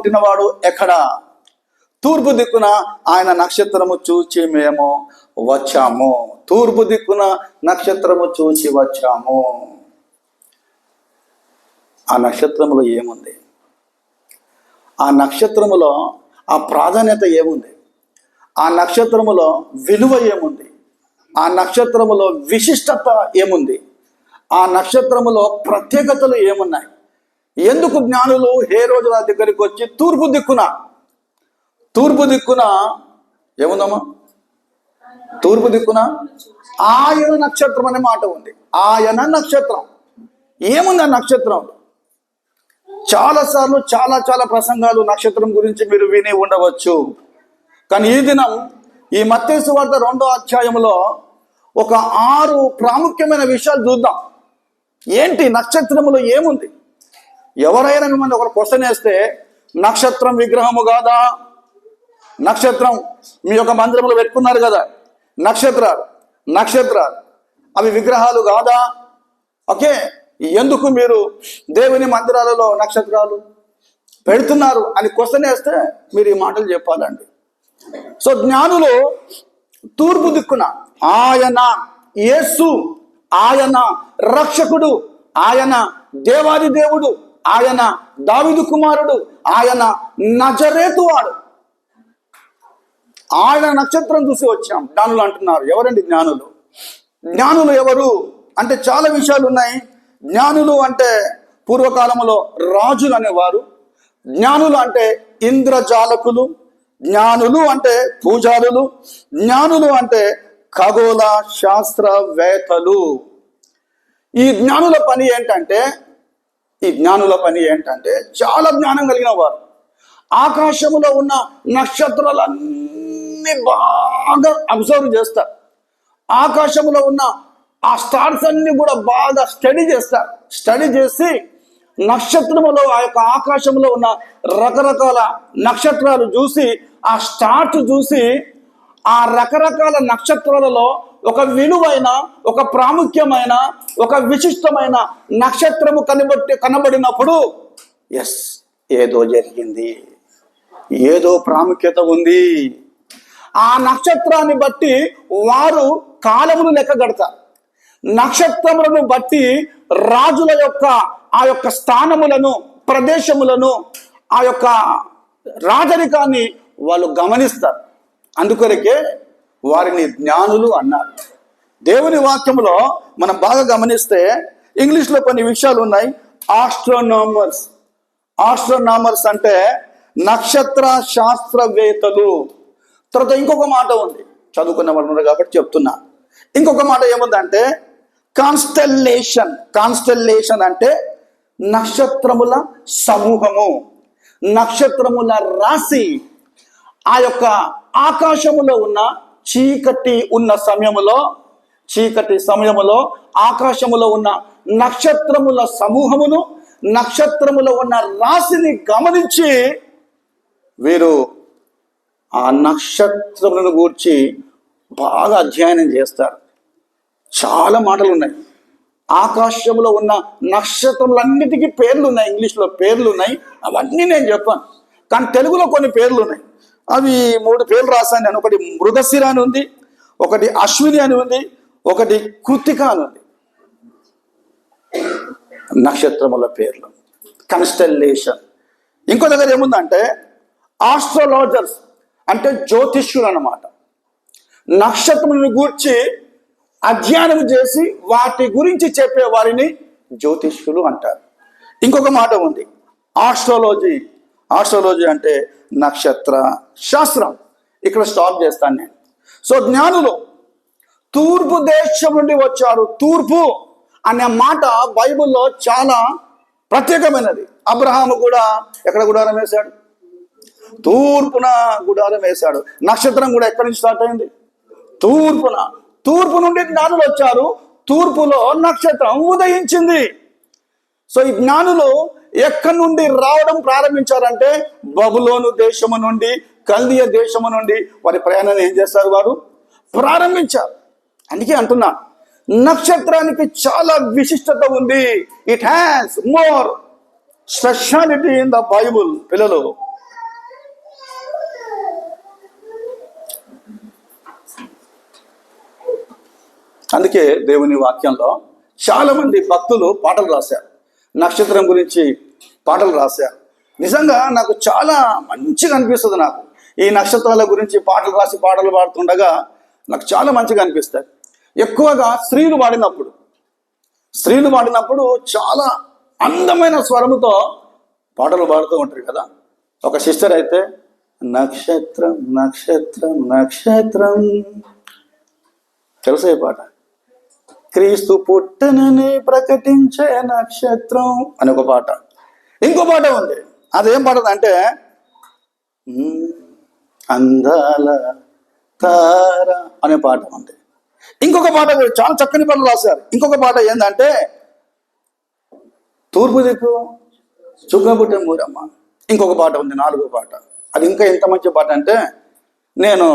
పుట్టినవాడు ఎక్కడా? తూర్పు దిక్కున ఆయన నక్షత్రము చూచి మేము వచ్చాము. తూర్పు దిక్కున నక్షత్రము చూచి వచ్చాము. ఆ నక్షత్రములో ఏముంది? ఆ నక్షత్రములో ఆ ప్రాధాన్యత ఏముంది? ఆ నక్షత్రములో విలువ ఏముంది? ఆ నక్షత్రములో విశిష్టత ఏముంది? ఆ నక్షత్రములో ప్రత్యేకతలు ఏమున్నాయి? ఎందుకు జ్ఞానులు హేరోదుల దగ్గరికి వచ్చి తూర్పు దిక్కున ఏముందమ్మా? తూర్పు దిక్కున ఆయన నక్షత్రం అనే మాట ఉంది. ఆయన నక్షత్రం ఏముంది? ఆ నక్షత్రం చాలాసార్లు చాలా ప్రసంగాలు నక్షత్రం గురించి మీరు విని ఉండవచ్చు. కానీ ఈ దినం ఈ మత్తయి సువార్త 2వ అధ్యాయంలో ఒక 6 ప్రాముఖ్యమైన విషయాలు చూద్దాం. ఏంటి నక్షత్రములో ఏముంది? ఎవరైనా మిమ్మల్ని ఒక క్వశ్చన్ వేస్తే నక్షత్రం విగ్రహము కాదా? నక్షత్రం మీ యొక్క మందిరంలో పెట్టుకున్నారు కదా, నక్షత్రాలు అవి విగ్రహాలు కాదా? ఓకే, ఎందుకు మీరు దేవుని మందిరాలలో నక్షత్రాలు పెడుతున్నారు అని క్వశ్చన్ వేస్తే మీరు ఈ మాటలు చెప్పాలండి. సో జ్ఞానులు తూర్పు దిక్కున ఆయన యేసు, ఆయన రక్షకుడు, ఆయన దేవాది దేవుడు, ఆయన దావీదు కుమారుడు, ఆయన నజరేతు వాడు, ఆయన నక్షత్రం చూసి వచ్చాం జ్ఞానులు అంటున్నారు. ఎవరండి జ్ఞానులు? జ్ఞానులు ఎవరు అంటే చాలా విషయాలు ఉన్నాయి. జ్ఞానులు అంటే పూర్వకాలంలో రాజులు అనేవారు. జ్ఞానులు అంటే ఇంద్రజాలకులు, జ్ఞానులు అంటే పూజారులు, జ్ఞానులు అంటే ఖగోళ శాస్త్రవేత్తలు. ఈ జ్ఞానుల పని ఏంటంటే చాలా జ్ఞానం కలిగిన వారు. ఆకాశంలో ఉన్న నక్షత్రాలన్నీ బాగా అబ్జర్వ్ చేస్తారు. ఆకాశంలో ఉన్న ఆ స్టార్స్ అన్ని కూడా బాగా స్టడీ చేస్తారు. స్టడీ చేసి నక్షత్రములో ఆ యొక్క ఆకాశంలో ఉన్న రకరకాల నక్షత్రాలు చూసి, ఆ స్టార్స్ చూసి, ఆ రకరకాల నక్షత్రాలలో ఒక విలువైన, ఒక ప్రాముఖ్యమైన, ఒక విశిష్టమైన నక్షత్రము కనబడినప్పుడు ఎస్, ఏదో జరిగింది, ఏదో ప్రాముఖ్యత ఉంది. ఆ నక్షత్రాన్ని బట్టి వారు కాలమును లెక్క కడతారు. నక్షత్రములను బట్టి రాజుల యొక్క ఆ యొక్క స్థానములను, ప్రదేశములను, ఆ యొక్క రాజరికాన్ని వాళ్ళు గమనిస్తారు. అందుకొరకే వారిని జ్ఞానులు అన్నారు. దేవుని వాక్యములో మనం బాగా గమనిస్తే ఇంగ్లీష్లో కొన్ని విషయాలు ఉన్నాయి. ఆస్ట్రోనామర్స్ అంటే నక్షత్ర శాస్త్రవేత్తలు. తర్వాత ఇంకొక మాట ఉంది, చదువుకున్న వాళ్ళు ఉన్నారు కాబట్టి చెప్తున్నా. ఇంకొక మాట ఏముందంటే కాన్స్టెల్లేషన్ అంటే నక్షత్రముల సమూహము, నక్షత్రముల రాశి. ఆ యొక్క ఆకాశములో ఉన్న చీకటి సమయములో ఆకాశములో ఉన్న నక్షత్రముల సమూహమును, నక్షత్రములో ఉన్న రాశిని గమనించి వీరు ఆ నక్షత్రములను గూర్చి బాగా అధ్యయనం చేస్తారు. చాలా మాటలు ఉన్నాయి. ఆకాశంలో ఉన్న నక్షత్రములన్నిటికీ పేర్లు ఉన్నాయి, ఇంగ్లీష్లో పేర్లు ఉన్నాయి. అవన్నీ నేను చెప్పాను, కానీ తెలుగులో కొన్ని పేర్లు ఉన్నాయి. అవి 3 పేర్లు రాశాను నేను. ఒకటి మృగశిర అని ఉంది, ఒకటి అశ్విని అని ఉంది, ఒకటి కృత్తిక అని ఉంది. నక్షత్రముల పేర్లు, కన్స్టెల్లేషన్. ఇంకో దగ్గర ఏముందంటే ఆస్ట్రాలజర్స్ అంటే జ్యోతిష్యులు అన్నమాట. నక్షత్రములను గూర్చి అధ్యయనం చేసి వాటి గురించి చెప్పే వారిని జ్యోతిష్యులు అంటారు. ఇంకొక మాట ఉంది ఆస్ట్రాలజీ అంటే నక్షత్ర శాస్త్రం. ఇక్కడ స్టాప్ చేస్తాను నేను. సో జ్ఞానులు తూర్పు దేశం నుండి వచ్చారు. తూర్పు అనే మాట బైబిల్లో చాలా ప్రత్యేకమైనది. అబ్రహాము కూడా ఎక్కడ గుడారం వేశాడు? తూర్పున గుడారం వేశాడు. నక్షత్రం కూడా ఎక్కడి నుంచి స్టార్ట్ అయింది? తూర్పు నుండి జ్ఞానులు వచ్చారు. తూర్పులో నక్షత్రం ఉదయించింది. సో ఈ జ్ఞానులు ఎక్కడి నుండి రావడం ప్రారంభించారంటే బబులోను దేశము నుండి, కల్దీయ దేశము నుండి వారి ప్రయాణాన్ని ఏం చేస్తారు? వారు ప్రారంభించారు. అందుకే అంటున్నా, నక్షత్రానికి చాలా విశిష్టత ఉంది. It has more speciality in the Bible. పిల్లలు, అందుకే దేవుని వాక్యంలో చాలా మంది భక్తులు పాటలు రాశారు, నక్షత్రం గురించి పాటలు రాశారు. నిజంగా నాకు చాలా మంచిగా అనిపిస్తుంది. నాకు ఈ నక్షత్రాల గురించి పాటలు రాసి పాటలు పాడుతుండగా నాకు చాలా మంచిగా అనిపిస్తాయి. ఎక్కువగా స్త్రీలు పాడినప్పుడు చాలా అందమైన స్వరముతో పాటలు పాడుతూ ఉంటారు కదా. ఒక సిస్టర్ అయితే నక్షత్రం నక్షత్రం నక్షత్రం, తెలుసా ఈ పాట? క్రీస్తు పుట్టనని ప్రకటించే నక్షత్రం అని ఒక పాట. ఇంకో పాట ఉంది, అదేం పాట అంటే అందాల తార అనే పాట ఉంది. ఇంకొక పాట చాలా చక్కని పాటలు రాశారు. ఇంకొక పాట ఏంటంటే తూర్పు దిక్కు చుక్కబుట్టే మూరమ్మ. ఇంకొక పాట ఉంది, 4వ పాట. అది ఇంకా ఎంత మంచి పాట అంటే నేను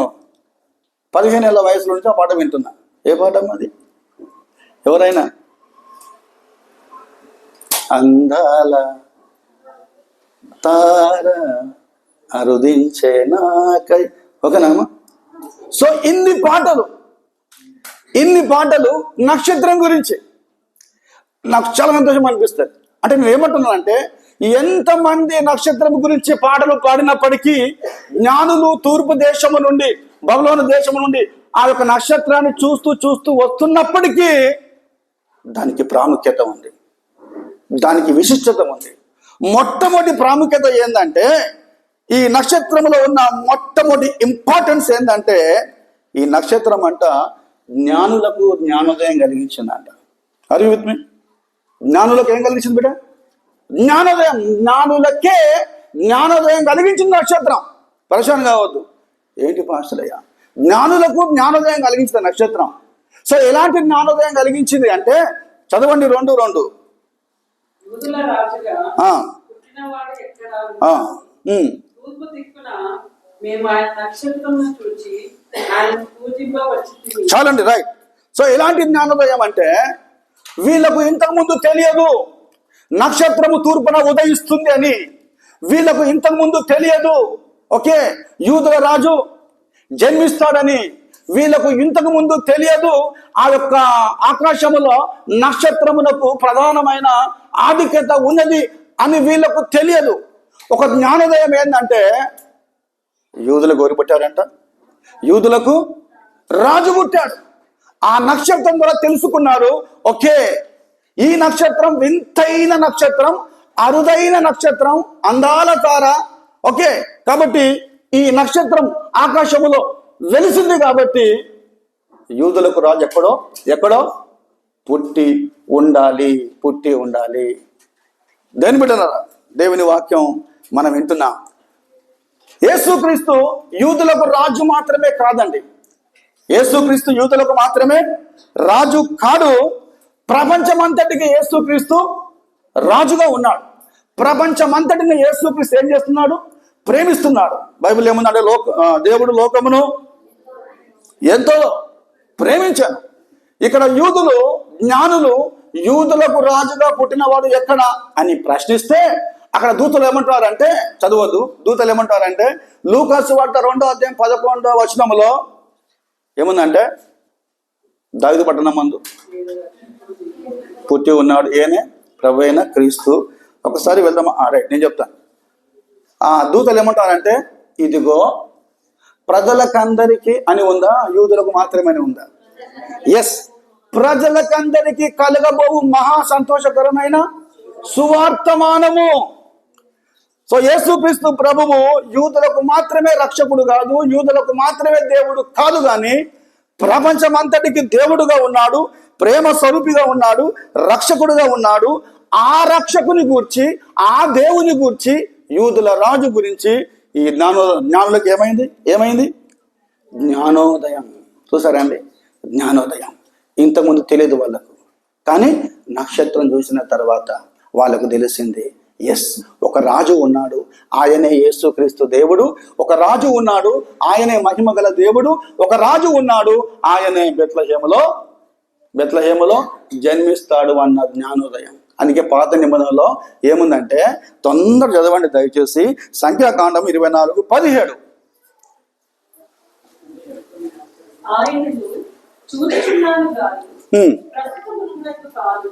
15 ఏళ్ళ వయసులో నుంచి ఆ పాట వింటున్నా. ఏ పాట అది? ఎవరైనా అందాల తార అరుదించే నాకై, ఓకేనామా? సో ఇన్ని పాటలు నక్షత్రం గురించి నాకు చాలా సంతోషం అనిపిస్తుంది. అంటే నేను ఏమంటున్నానంటే ఎంతమంది నక్షత్రం గురించి పాటలు పాడినప్పటికీ జ్ఞానులు తూర్పు దేశము నుండి, బబులోను దేశము నుండి ఆ యొక్క నక్షత్రాన్ని చూస్తూ వస్తున్నప్పటికీ దానికి ప్రాముఖ్యత ఉంది, దానికి విశిష్టత ఉంది. మొట్టమొదటి ప్రాముఖ్యత ఏంటంటే ఈ నక్షత్రంలో ఉన్న మొట్టమొదటి ఇంపార్టెన్స్ ఏంటంటే ఈ నక్షత్రం అంట జ్ఞానులకు జ్ఞానోదయం కలిగించిందంట. Are you with me? జ్ఞానులకు ఏం కలిగించింది బిడ్డ? జ్ఞానోదయం. జ్ఞానులకే జ్ఞానోదయం కలిగించింది నక్షత్రం. పరిశాన్ కావద్దు. ఏంటి పాస్టరయ్యా? జ్ఞానులకు జ్ఞానోదయం కలిగించిన నక్షత్రం. సో ఎలాంటి జ్ఞానోదయం కలిగించింది అంటే చదవండి 2:2. చాలండి, రైట్. సో ఎలాంటి జ్ఞానోదయం అంటే వీళ్ళకు ఇంతకుముందు తెలియదు నక్షత్రము తూర్పున ఉదయిస్తుంది అని. వీళ్ళకు ఇంతకుముందు తెలియదు ఓకే యూదుల రాజు జన్మిస్తాడని. వీళ్ళకు ఇంతకు ముందు తెలియదు ఆ యొక్క ఆకాశములో నక్షత్రములకు ప్రధానమైన ఆధిక్యత ఉన్నది అని వీళ్ళకు తెలియదు. ఒక జ్ఞానోదయం ఏంటంటే యూదులకు ఎవరు పుట్టారంట? యూదులకు రాజు పుట్టాడు. ఆ నక్షత్రం ద్వారా తెలుసుకున్నారు, ఓకే ఈ నక్షత్రం వింతైన నక్షత్రం, అరుదైన నక్షత్రం, అందాల తార. ఓకే, కాబట్టి ఈ నక్షత్రం ఆకాశములో వెలిసింది కాబట్టి యూదులకు రాజు ఎక్కడో పుట్టి ఉండాలి. దేని బిడ్డలారా, దేవుని వాక్యం మనం వింటున్నాం. యేసుక్రీస్తు యూదులకు రాజు మాత్రమే కాదండి. యేసుక్రీస్తు యూదులకు మాత్రమే రాజు కాడు, ప్రపంచమంతటికి యేసుక్రీస్తు రాజుగా ఉన్నాడు. ప్రపంచమంతటిని యేసుక్రీస్తు ఏం చేస్తున్నాడు? ప్రేమిస్తున్నాడు. బైబిల్ ఏముందంటే దేవుడు లోకమును ఎంతో ప్రేమించాడు. ఇక్కడ జ్ఞానులు యూదులకు రాజుగా పుట్టినవాడు ఎక్కడ అని ప్రశ్నిస్తే అక్కడ దూతలు ఏమంటారంటే, చదవద్దు, దూతలు ఏమంటారంటే లూకాసు వార్త 2:11 ఏముందంటే దావీదు పట్టణం మందు పుట్టి ఉన్నాడు ఏనే ప్రభు అయిన క్రీస్తు. ఒకసారి వెళ్దామా? రైట్, నేను చెప్తాను. ఆ దూతలు ఏమంటారంటే ఇదిగో ప్రజలకందరికీ అని ఉందా, యూదులకు మాత్రమే ఉందా? ఎస్, ప్రజలకందరికీ కలగబోవు మహా సంతోషకరమైన సువార్తమానము. సో యేసుక్రీస్తు ప్రభువు యూదులకు మాత్రమే రక్షకుడు కాదు, యూదులకు మాత్రమే దేవుడు కాదు, కానీ ప్రపంచమంతటికి దేవుడుగా ఉన్నాడు, ప్రేమ స్వరూపిగా ఉన్నాడు, రక్షకుడుగా ఉన్నాడు. ఆ రక్షకుని గూర్చి, ఆ దేవుని గూర్చి, యూదుల రాజు గురించి ఈ జ్ఞానులకు ఏమైంది? జ్ఞానోదయం. చూసారండి, జ్ఞానోదయం. ఇంతకుముందు తెలియదు వాళ్ళకు, కానీ నక్షత్రం చూసిన తర్వాత వాళ్ళకు తెలిసింది, ఎస్ ఒక రాజు ఉన్నాడు, ఆయనే యేసుక్రీస్తు దేవుడు. ఒక రాజు ఉన్నాడు, ఆయనే మహిమ గల దేవుడు. ఒక రాజు ఉన్నాడు, ఆయనే బెత్లెహేములో జన్మిస్తాడు అన్న జ్ఞానోదయం. అందుకే పాత నిబంధనలో ఏముందంటే, తొందర చదవండి దయచేసి, సంఖ్యాకాండం 24:17. చూచుచున్నాను కాదు, ఉమ్. ప్రస్తుతం ఉన్నట్టు కాదు,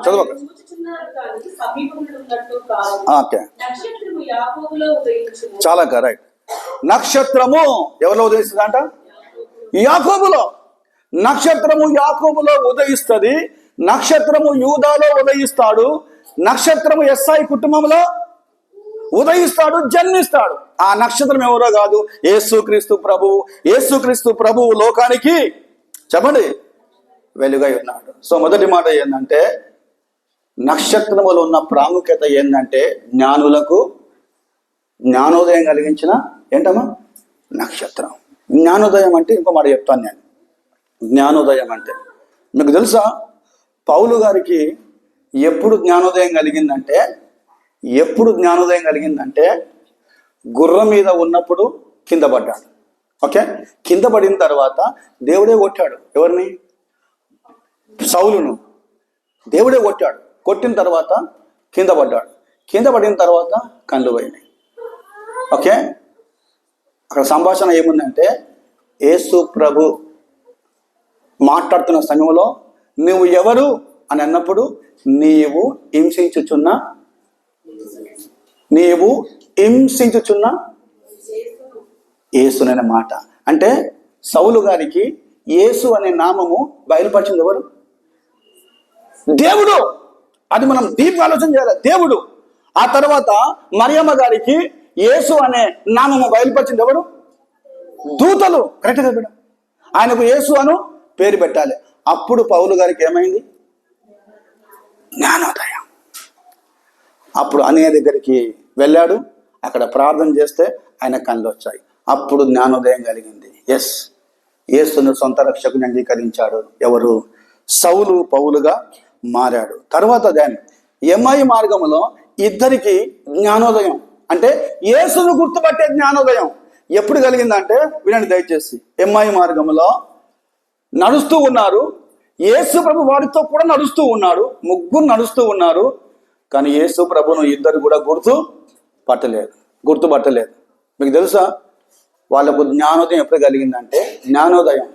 చదవక చూచుచున్నాను కానీ సమీపంలో ఉన్నట్టు కాదు. ఓకే, నక్షత్రము యాకోబులో ఉదయించును. చాలా రైట్. నక్షత్రము ఎవరిలో ఉదయిస్తుందంట? యాకోబులో. నక్షత్రము యాకోబులో ఉదయిస్తుంది. నక్షత్రము యూదాలో ఉదయిస్తాడు. నక్షత్రము ఎస్ఐ కుటుంబంలో ఉదయిస్తాడు, జన్మిస్తాడు. ఆ నక్షత్రం ఎవరో కాదు, యేసుక్రీస్తు ప్రభువు. యేసుక్రీస్తు ప్రభువు లోకానికి చెప్పండి వెలుగై ఉన్నాడు. సో మొదటి మాట ఏంటంటే, నక్షత్రములో ఉన్న ప్రాముఖ్యత ఏంటంటే, జ్ఞానులకు జ్ఞానోదయం కలిగించిన ఏంటమ్మా నక్షత్రం. జ్ఞానోదయం అంటే ఇంకో మాట చెప్తాను నేను. జ్ఞానోదయం అంటే మీకు తెలుసా, పౌలు గారికి ఎప్పుడు జ్ఞానోదయం కలిగిందంటే గుర్రం మీద ఉన్నప్పుడు కింద పడ్డాడు. ఓకే, కింద పడిన తర్వాత దేవుడే కొట్టాడు. ఎవరిని? సౌలును దేవుడే కొట్టాడు. కొట్టిన తర్వాత కింద పడ్డాడు. కింద పడిన తర్వాత కళ్ళు పోయినాయి. ఓకే, అక్కడ సంభాషణ ఏముందంటే, యేసు ప్రభు మాట్లాడుతున్న సమయంలో నువ్వు ఎవరు అని అన్నప్పుడు, నీవు హింసించుచున్న యేసుననే మాట. అంటే సౌలు గారికి యేసు అనే నామము బయలుపరిచింది ఎవరు? దేవుడు. అది మనం డీప్ ఆలోచన చేయాలి. దేవుడు. ఆ తర్వాత మరియమ్మ గారికి యేసు అనే నామము బయలుపరిచింది ఎవరు? దూతలు. కరెక్ట్ కదా బిడ్డ? ఆయనకు యేసు అను పేరు పెట్టాలి. అప్పుడు పౌలు గారికి ఏమైంది? జ్ఞానోదయం. అప్పుడు అన్నయ్య దగ్గరికి వెళ్ళాడు. అక్కడ ప్రార్థన చేస్తే ఆయన కళ్ళు వచ్చాయి. అప్పుడు జ్ఞానోదయం కలిగింది. ఎస్, యేసును సొంత రక్షకుని అంగీకరించాడు. ఎవరు? సౌలు పౌలుగా మారాడు. తర్వాత ఎమ్మాయి మార్గంలో ఇద్దరికి జ్ఞానోదయం, అంటే యేసును గుర్తుపట్టే జ్ఞానోదయం ఎప్పుడు కలిగిందంటే, వినండి దయచేసి. ఎమ్మాయి మార్గంలో నడుస్తూ ఉన్నారు. యేసు ప్రభు వారితో కూడా నడుస్తూ ఉన్నాడు. ముగ్గురు నడుస్తూ ఉన్నారు. కానీ యేసు ప్రభును ఇద్దరు కూడా గుర్తుపట్టలేదు. మీకు తెలుసా, వాళ్ళకు జ్ఞానోదయం ఎప్పుడు కలిగిందంటే, జ్ఞానోదయం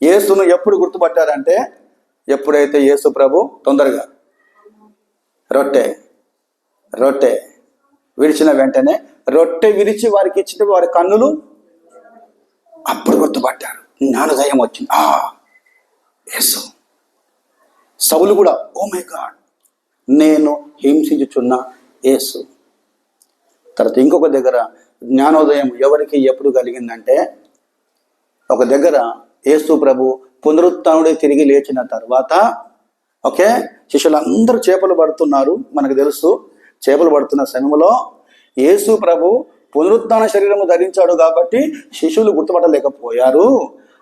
యేసును ఎప్పుడు గుర్తుపట్టారంటే, ఎప్పుడైతే యేసు ప్రభు తొందరగా రొట్టె విరిచిన వెంటనే రొట్టె విరిచి వారికి ఇచ్చిన వారి కన్నులు అప్పుడు గుర్తుపట్టారు. జ్ఞానోదయం వచ్చింది. యేసు. సౌలు కూడా, ఓ మై గాడ్, నేను హింసించుచున్న యేసు. తర్వాత ఇంకొక దగ్గర జ్ఞానోదయం ఎవరికి ఎప్పుడు కలిగిందంటే, ఒక దగ్గర యేసు ప్రభు పునరుత్థానుడే తిరిగి లేచిన తర్వాత, ఓకే, శిష్యులందరూ చేపలు పడుతున్నారు. మనకు తెలుసు, చేపలు పడుతున్న సమయంలో యేసు ప్రభు పునరుత్థాన శరీరము ధరించాడు కాబట్టి శిష్యులు గుర్తుపట్టలేకపోయారు.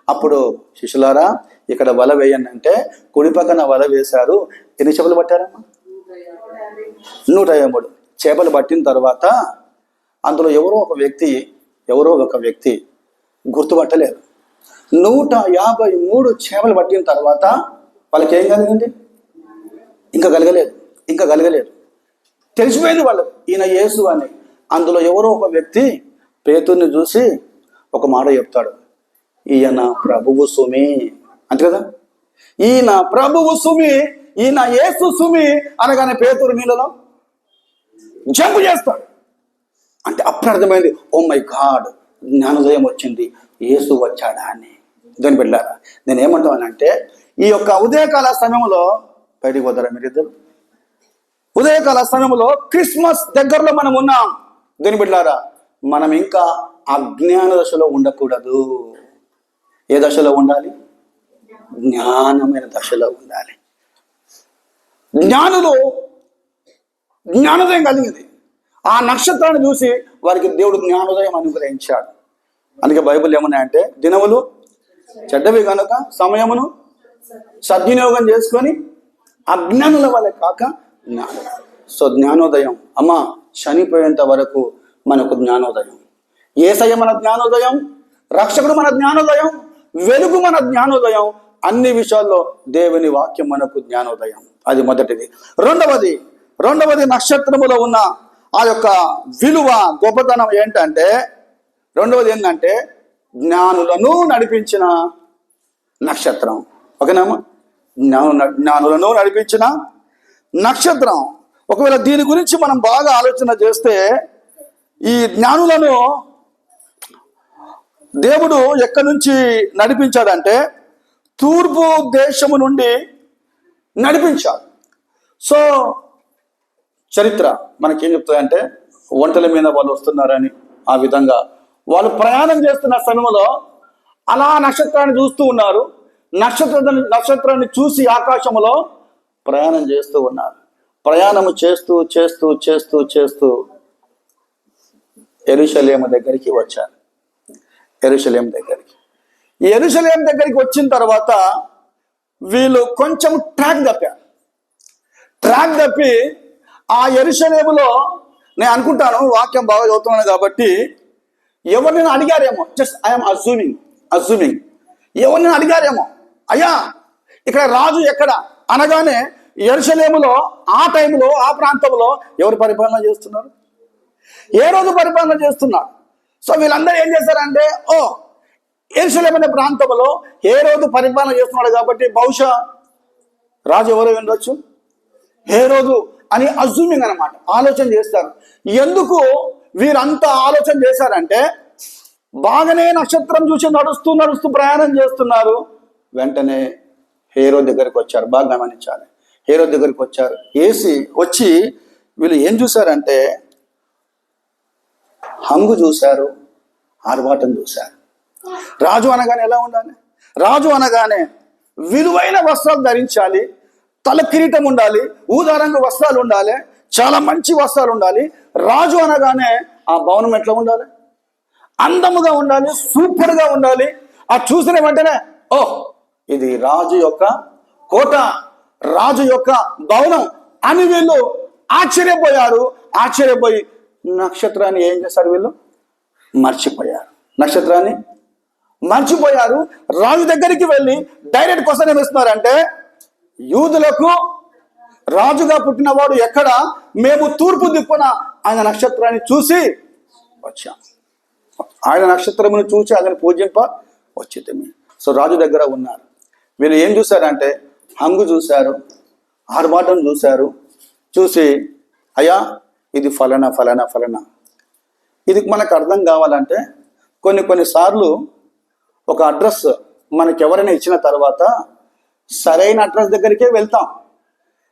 అప్పుడు శిష్యులారా ఇక్కడ వల వేయండి అంటే కుడి పక్కన వల వేశారు. ఎన్ని చేపలు పట్టారమ్మా? 153 చేపలు పట్టిన తర్వాత అందులో ఎవరో ఒక వ్యక్తి గుర్తుపట్టలేదు. 153 చేపలు పట్టిన తర్వాత వాళ్ళకి ఏం కలిగింది? ఇంకా కలగలేదు. తెలిసిపోయింది వాళ్ళు, ఈయన యేసు అని. అందులో ఎవరో ఒక వ్యక్తి పేతుర్ని చూసి ఒక మాట చెప్తాడు, ఈయన ప్రభువు సుమి అంతే కదా. ఈయన ప్రభువు సుమి, ఈయన యేసు సుమి అనగానే పేతురు నీళ్ళలో జంపు చేస్తాడు. అంటే అప్పుడు అర్థమైంది, ఓ మై గాడ్, జ్ఞానోదయం వచ్చింది, యేసు వచ్చాడా అని. దాన్ని వెళ్ళారా? నేను ఏమంటానంటే, ఈ యొక్క ఉదయకాల సమయంలో బయటికి పోతారా మీరిద్దరు? ఉదయకాల సమయంలో క్రిస్మస్ దగ్గరలో మనం ఉన్నాం. దీని బిడ్డారా, మనం ఇంకా అజ్ఞాన దశలో ఉండకూడదు. ఏ దశలో ఉండాలి? జ్ఞానమైన దశలో ఉండాలి. జ్ఞానోదయం కలిగింది. ఆ నక్షత్రాన్ని చూసి వారికి దేవుడు జ్ఞానోదయం అనుగ్రహించాడు. అందుకే బైబిల్ ఏమన్నాయంటే, దినములు చెడ్డవి కనుక సమయమును సద్వినియోగం చేసుకొని అజ్ఞానుల వల్ల కాక జ్ఞానం. సో జ్ఞానోదయం అమ్మా, చనిపోయేంత వరకు మనకు జ్ఞానోదయం. యేసయ్య మన జ్ఞానోదయం, రక్షకుడు మన జ్ఞానోదయం, వెలుగు మన జ్ఞానోదయం. అన్ని విషయాల్లో దేవుని వాక్యం మనకు జ్ఞానోదయం. అది మొదటిది. రెండవది నక్షత్రములో ఉన్న ఆ యొక్క విలువ, గొప్పతనం ఏంటంటే, రెండవది ఏంటంటే, జ్ఞానులను నడిపించిన నక్షత్రం. ఓకేనామా? జ్ఞానులను నడిపించిన నక్షత్రం. ఒకవేళ దీని గురించి మనం బాగా ఆలోచన చేస్తే, ఈ జ్ఞానులను దేవుడు ఎక్కడి నుంచి నడిపించాడంటే తూర్పు దేశము నుండి నడిపించాడు. సో చరిత్ర మనకేం చెప్తుందంటే, ఒంటల మీద వాళ్ళు వస్తున్నారని, ఆ విధంగా వాళ్ళు ప్రయాణం చేస్తున్న సమయంలో అలా నక్షత్రాన్ని చూస్తూ ఉన్నారు. నక్షత్రాన్ని చూసి ఆకాశంలో ప్రయాణం చేస్తూ ఉన్నారు. ప్రయాణం చేస్తూ చేస్తూ చేస్తూ చేస్తూ యెరూషలేము దగ్గరికి వచ్చారు. యెరూషలేము దగ్గరికి వచ్చిన తర్వాత వీళ్ళు కొంచెం ట్రాక్ తప్పి ఆ యెరూషలేములో, నేను అనుకుంటాను, వాక్యం బాగా చదువుతున్నాను కాబట్టి, ఎవరిని అడిగారేమో, జస్ట్ ఐఎమ్ అజ్యూమింగ్ ఎవరిని అడిగారేమో, అయ్యా ఇక్కడ రాజు ఎక్కడ అనగానే యెరూషలేములో ఆ టైంలో ఆ ప్రాంతంలో ఎవరు పరిపాలన చేస్తున్నారు? ఏ రోజు పరిపాలన చేస్తున్నారు? సో వీళ్ళందరూ ఏం చేశారంటే, ఓ యెరూషలేము అనే ప్రాంతంలో ఏ రోజు పరిపాలన చేస్తున్నాడు కాబట్టి బహుశా రాజు ఎవరు ఉండొచ్చు, ఏ రోజు అని అజ్యూమింగ్ అనమాట, ఆలోచన చేస్తారు. ఎందుకు వీరంతా ఆలోచన చేశారంటే, బాగానే నక్షత్రం చూసి నడుస్తూ ప్రయాణం చేస్తున్నారు. వెంటనే హేరోదు దగ్గరికి వచ్చారు. బాగా గమనించాలి. హేరోదు దగ్గరికి వచ్చారు. వచ్చి వీళ్ళు ఏం చూశారంటే, హంగు చూశారు, ఆర్భాటం చూశారు. రాజు అనగానే ఎలా ఉండాలి? రాజు అనగానే విలువైన వస్త్రాలు ధరించాలి, తల కిరీటం ఉండాలి, ఊదారంగు వస్త్రాలు ఉండాలి, చాలా మంచి వస్త్రాలు ఉండాలి. రాజు అనగానే ఆ భవనం ఎట్లా ఉండాలి? అందముగా ఉండాలి, సూపర్గా ఉండాలి. ఆ చూసిన వెంటనే, ఓ ఇది రాజు యొక్క కోట, రాజు యొక్క భవనం అని వీళ్ళు ఆశ్చర్యపోయి నక్షత్రాన్ని ఏం చేశారు? వీళ్ళు మర్చిపోయారు. రాజు దగ్గరికి వెళ్ళి డైరెక్ట్ క్వశ్చన్ ఏమిస్తున్నారంటే, యూదులకు రాజుగా పుట్టినవాడు ఎక్కడ? మేము తూర్పు దిక్కున ఆయన నక్షత్రాన్ని చూసి వచ్చాం. ఆయన నక్షత్రమును చూసి ఆయన పూజింప వచ్చింది. సో రాజు దగ్గర ఉన్నారు. వీళ్ళు ఏం చూశారంటే, హంగు చూశారు, ఆర్భాటం చూసి అయ్యా ఇది ఫలానా. ఇది మనకు అర్థం కావాలంటే కొన్నిసార్లు ఒక అడ్రస్ మనకి ఎవరైనా ఇచ్చిన తర్వాత సరైన అడ్రస్ దగ్గరికే వెళ్తాం,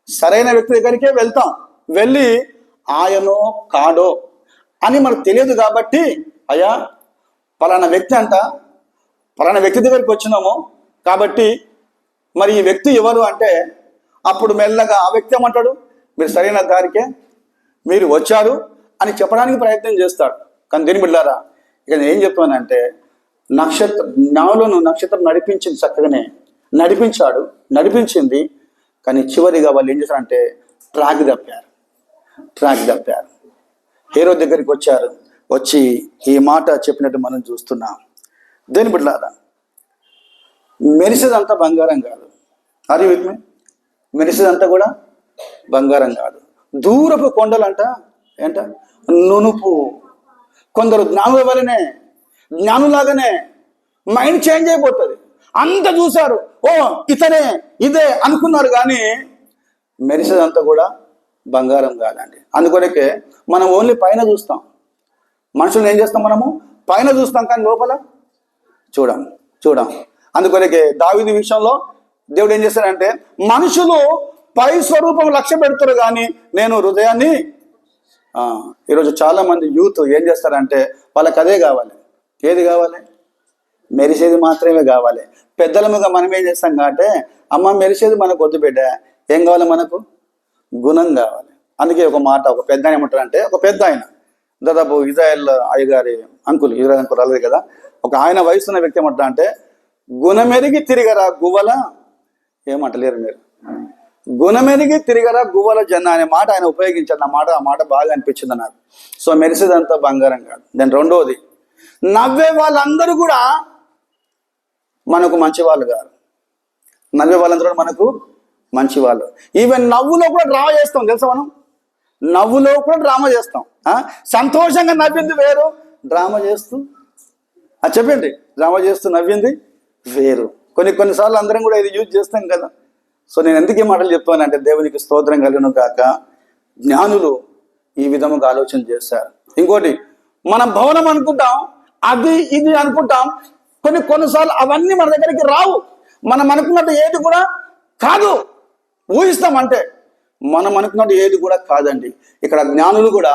సరైన వ్యక్తి దగ్గరికే వెళ్తాం. వెళ్ళి ఆయనో కాడో అని మనకు తెలియదు కాబట్టి, అయ్యా పలానా వ్యక్తి దగ్గరికి వచ్చినాము కాబట్టి మరి ఈ వ్యక్తి ఎవరు అంటే, అప్పుడు మెల్లగా ఆ వ్యక్తి ఏమంటాడు, మీరు సరైన దారికే మీరు వచ్చారు అని చెప్పడానికి ప్రయత్నం చేస్తాడు. కానీ దీని బిడ్డారా, ఇక నేను ఏం చెప్తానంటే, నక్షత్రం నడిపించింది, చక్కగానే నడిపించింది. కానీ చివరిగా వాళ్ళు ఏం చేశారంటే ట్రాక్ తప్పారు. హేరోదు దగ్గరికి వచ్చి ఈ మాట చెప్పినట్టు మనం చూస్తున్నాం. దేని బిడ్డలారా, మెరిసేదంతా బంగారం కాదు. అది మెరిసేదంతా కూడా బంగారం కాదు. దూరపు కొండలంట నునుపు. కొందరు జ్ఞానులాగానే మైండ్ చేంజ్ అయిపోతుంది. అంత చూశారు, ఓ ఇదే అనుకున్నారు, కానీ మెరిసేదంతా కూడా బంగారం కాదండి. అందుకొరకే మనం ఓన్లీ పైన చూస్తాం. మనుషులను ఏం చేస్తాం? మనము పైన చూస్తాం, కానీ లోపల చూడం. అందుకొరకే దావీదు విషయంలో దేవుడు ఏం చేశాడంటే, మనుషులు పై స్వరూపం లక్ష్య పెడతారు, కానీ నేను హృదయాన్ని. ఈరోజు చాలా మంది యూత్ ఏం చేస్తారంటే, వాళ్ళకి అదే కావాలి. ఏది కావాలి? మెరిసేది మాత్రమే కావాలి. పెద్దలముగా మనం ఏం చేస్తాం కాబట్టి, అమ్మ మెరిసేది మనకు వద్దు బిడ్డ, ఏం కావాలి? మనకు గుణం కావాలి. అందుకే ఒక పెద్ద ఆయన ఏమంటారంటే, ఒక పెద్ద ఆయన దాదాపు ఇజ్రాయెల్ అయ్యగారి అంకుల్ అలాగే కదా, ఒక ఆయన వయసున్న వ్యక్తి ఏమంటారా అంటే, గుణమెరిగి తిరిగరా గువ్వల, ఏమంటలేరు మీరు, గుణమెరిగి తిరిగరా గువ్వల జన్న అనే మాట ఆయన ఉపయోగించారు. ఆ మాట బాగా అనిపించింది నాకు. సో మెరిసేదంతా బంగారం కాదు. దాని రెండవది, నవ్వే వాళ్ళందరూ కూడా మనకు మంచి వాళ్ళు కాదు. నవ్వే వాళ్ళందరూ మనకు మంచి వాళ్ళు. ఈవెన్ నవ్వులో కూడా డ్రామా చేస్తాం, తెలుసా? మనం నవ్వులో కూడా డ్రామా చేస్తాం. సంతోషంగా నవ్వింది వేరు, డ్రామా చేస్తూ చెప్పండి, డ్రామా చేస్తూ నవ్వింది వేరు. కొన్నిసార్లు అందరం కూడా ఇది యూజ్ చేస్తాం కదా. సో నేను ఎందుకు ఈ మాటలు చెప్తానంటే దేవునికి స్తోత్రం కలుగును కాక, జ్ఞానులు ఈ విధముగా ఆలోచన చేశారు. ఇంకోటి, మనం భవనం అనుకుంటాం, అది ఇది అనుకుంటాం, కొన్నిసార్లు అవన్నీ మన దగ్గరికి రావు. మనం అనుకున్నట్టు ఏది కూడా కాదు. ఊహిస్తాం అంటే మనం అనుకున్నట్టు ఏది కూడా కాదండి. ఇక్కడ జ్ఞానులు కూడా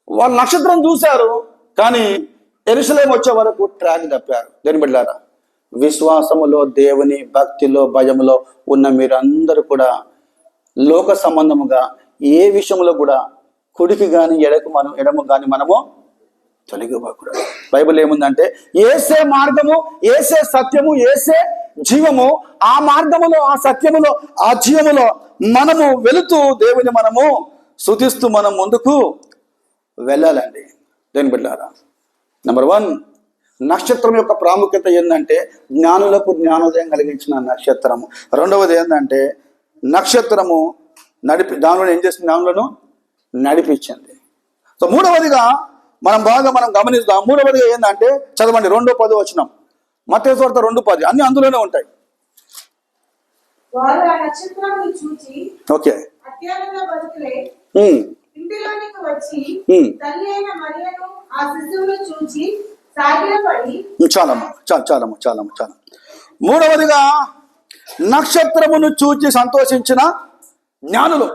వాళ్ళు నక్షత్రం చూశారు, కానీ యెరూషలేము వచ్చే వరకు ట్రాక్ తప్పారు. దేని బిడ్డలారా, విశ్వాసములో, దేవుని భక్తిలో, భయములో ఉన్న మీరందరూ కూడా లోక సంబంధముగా ఏ విషయంలో కూడా కుడికి కానీ ఎడము కానీ మనము తొలగిపోకూడదు. బైబిల్ ఏముందంటే, ఏసే మార్గము, ఏసే సత్యము, ఏసే జీవము. ఆ మార్గములో, ఆ సత్యములో, ఆ జీవములో మనము వెళుతూ దేవుని మనము స్తుతిస్తూ మనం ముందుకు వెళ్ళాలండి. దేని బిడ్డలారా, నెంబర్ 1, నక్షత్రం యొక్క ప్రాముఖ్యత ఏంటంటే జ్ఞానులకు జ్ఞానోదయం కలిగించిన నక్షత్రము. రెండవది ఏంటంటే నక్షత్రము దానిలో ఏం చేస్తుంది, జ్ఞానులను నడిపించింది. సో మూడవదిగా మనం గమనిద్దాం. మూడవదిగా ఏంటంటే, చదవండి 2:10 వచనం, మత్తయి సువార్త 2:10, అన్ని అందులోనే ఉంటాయి. వారు ఆ నక్షత్రమును చూచి ఓకే, అత్యానంద భరితులై ఇంటిలోనికి వచ్చి తల్లి అయిన మరియను ఆ శిశువును చూచి సాగిలపడి. చాలా. మూడవదిగా నక్షత్రమును చూచి సంతోషించిన జ్ఞానులు.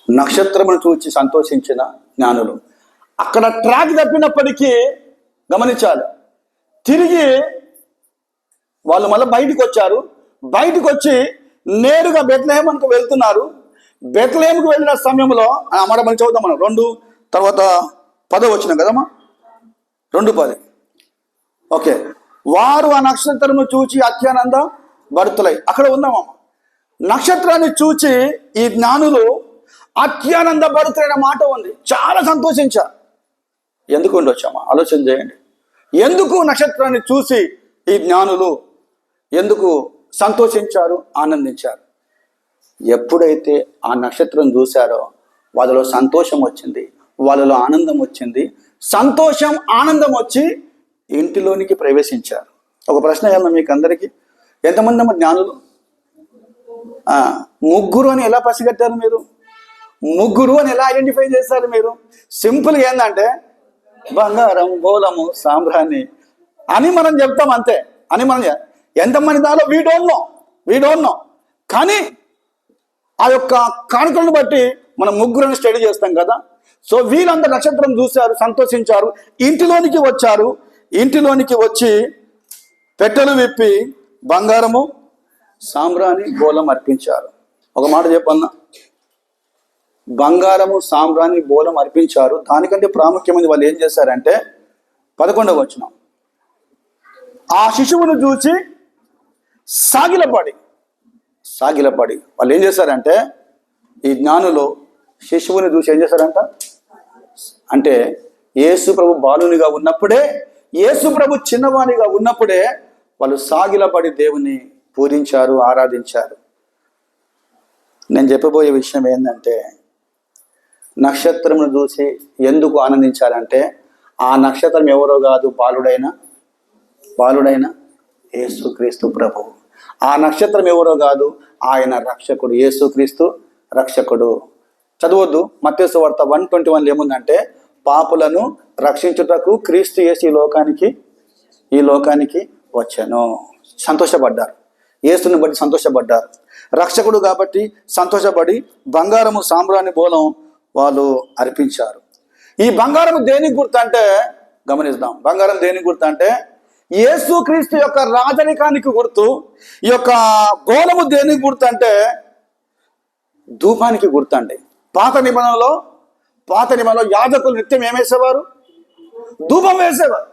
నక్షత్రమును చూచి సంతోషించిన జ్ఞానులు. అక్కడ ట్రాక్ తప్పినప్పటికీ గమనించాలి, తిరిగి వాళ్ళు మళ్ళీ బయటికి వచ్చారు. బయటకు వచ్చి నేరుగా బెత్లెహేముకు వెళ్తున్నారు. బెత్లెహేముకు వెళ్ళిన సమయంలో మాట మనం చదువుతాం, మనం 2 తర్వాత 10 వచ్చినాం కదమ్మా, 2:10. ఓకే, వారు ఆ నక్షత్రము చూచి అత్యానంద భరితులై. అక్కడ ఉన్నామమ్మ, నక్షత్రాన్ని చూచి ఈ జ్ఞానులు అత్యానంద భరితులైన మాట ఉంది. చాలా సంతోషించారు. ఎందుకు ఉండొచ్చామా, ఆలోచన చేయండి. ఎందుకు నక్షత్రాన్ని చూసి ఈ జ్ఞానులు ఎందుకు సంతోషించారు, ఆనందించారు? ఎప్పుడైతే ఆ నక్షత్రం చూశారో వాళ్ళలో సంతోషం వచ్చింది, వాళ్ళలో ఆనందం వచ్చింది. సంతోషం, ఆనందం వచ్చి ఇంటిలోనికి ప్రవేశించారు. ఒక ప్రశ్న ఏమన్నా మీకు అందరికీ, ఎంతమంది అమ్మ జ్ఞానులు? 3 అని ఎలా పసిగట్టారు మీరు? 3 అని ఎలా ఐడెంటిఫై చేస్తారు మీరు? సింపుల్గా ఏంటంటే బంగారం, బోలము, సాంబ్రాణి అని మనం చెప్తాం, అంతే. అని మనం ఎంతమంది దాలో వీ డోంట్ నో. కానీ ఆ యొక్క కానుకలను బట్టి మనం 3 స్టడీ చేస్తాం కదా. సో వీళ్ళంతా నక్షత్రం చూశారు, సంతోషించారు, ఇంటిలోనికి వచ్చారు. ఇంటిలోనికి వచ్చి పెట్టెలు విప్పి బంగారము, సాంబ్రాణి, బోలం అర్పించారు. ఒక మాట చెప్పన్నా, బంగారము, సాంబ్రాణి, బోలం అర్పించారు. దానికంటే ప్రాముఖ్యమైనది వాళ్ళు ఏం చేశారంటే 11వ వచనం, ఆ శిశువును చూసి సాగిలపడి వాళ్ళు ఏం చేశారంటే, ఈ జ్ఞానులు శిశువుని చూసి ఏం చేశారంట అంటే, యేసు ప్రభు బాలునిగా ఉన్నప్పుడే, యేసు ప్రభు చిన్నవానిగా ఉన్నప్పుడే వాళ్ళు సాగిలపడి దేవుని పూజించారు, ఆరాధించారు. నేను చెప్పబోయే విషయం ఏంటంటే, నక్షత్రమును చూసి ఎందుకు ఆనందించాలంటే, ఆ నక్షత్రం ఎవరో కాదు, బాలుడైన యేసుక్రీస్తు ప్రభువు. ఆ నక్షత్రం ఎవరో కాదు, ఆయన రక్షకుడు, యేసుక్రీస్తు రక్షకుడు. చదవద్దు, మత్తయి సువార్త 1:21 ఏముందంటే, పాపులను రక్షించుటకు క్రీస్తు యేసు ఈ లోకానికి వచ్చాను. సంతోషపడ్డారు, యేసుని బట్టి సంతోషపడ్డారు. రక్షకుడు కాబట్టి సంతోషపడి బంగారము, సాంబ్రాణి, బోలం వాళ్ళు అర్పించారు. ఈ బంగారము దేనికి గుర్తు అంటే, గమనిద్దాం, బంగారం దేనికి గుర్తు అంటే యేసుక్రీస్తు యొక్క రాజరికానికి గుర్తు. ఈ యొక్క బోలము దేనికి గుర్తు అంటే ధూపానికి గుర్తు అండి. పాత నిబంధనలో యాజకులు నిత్యం ఏం వేసేవారు? ధూపం వేసేవారు.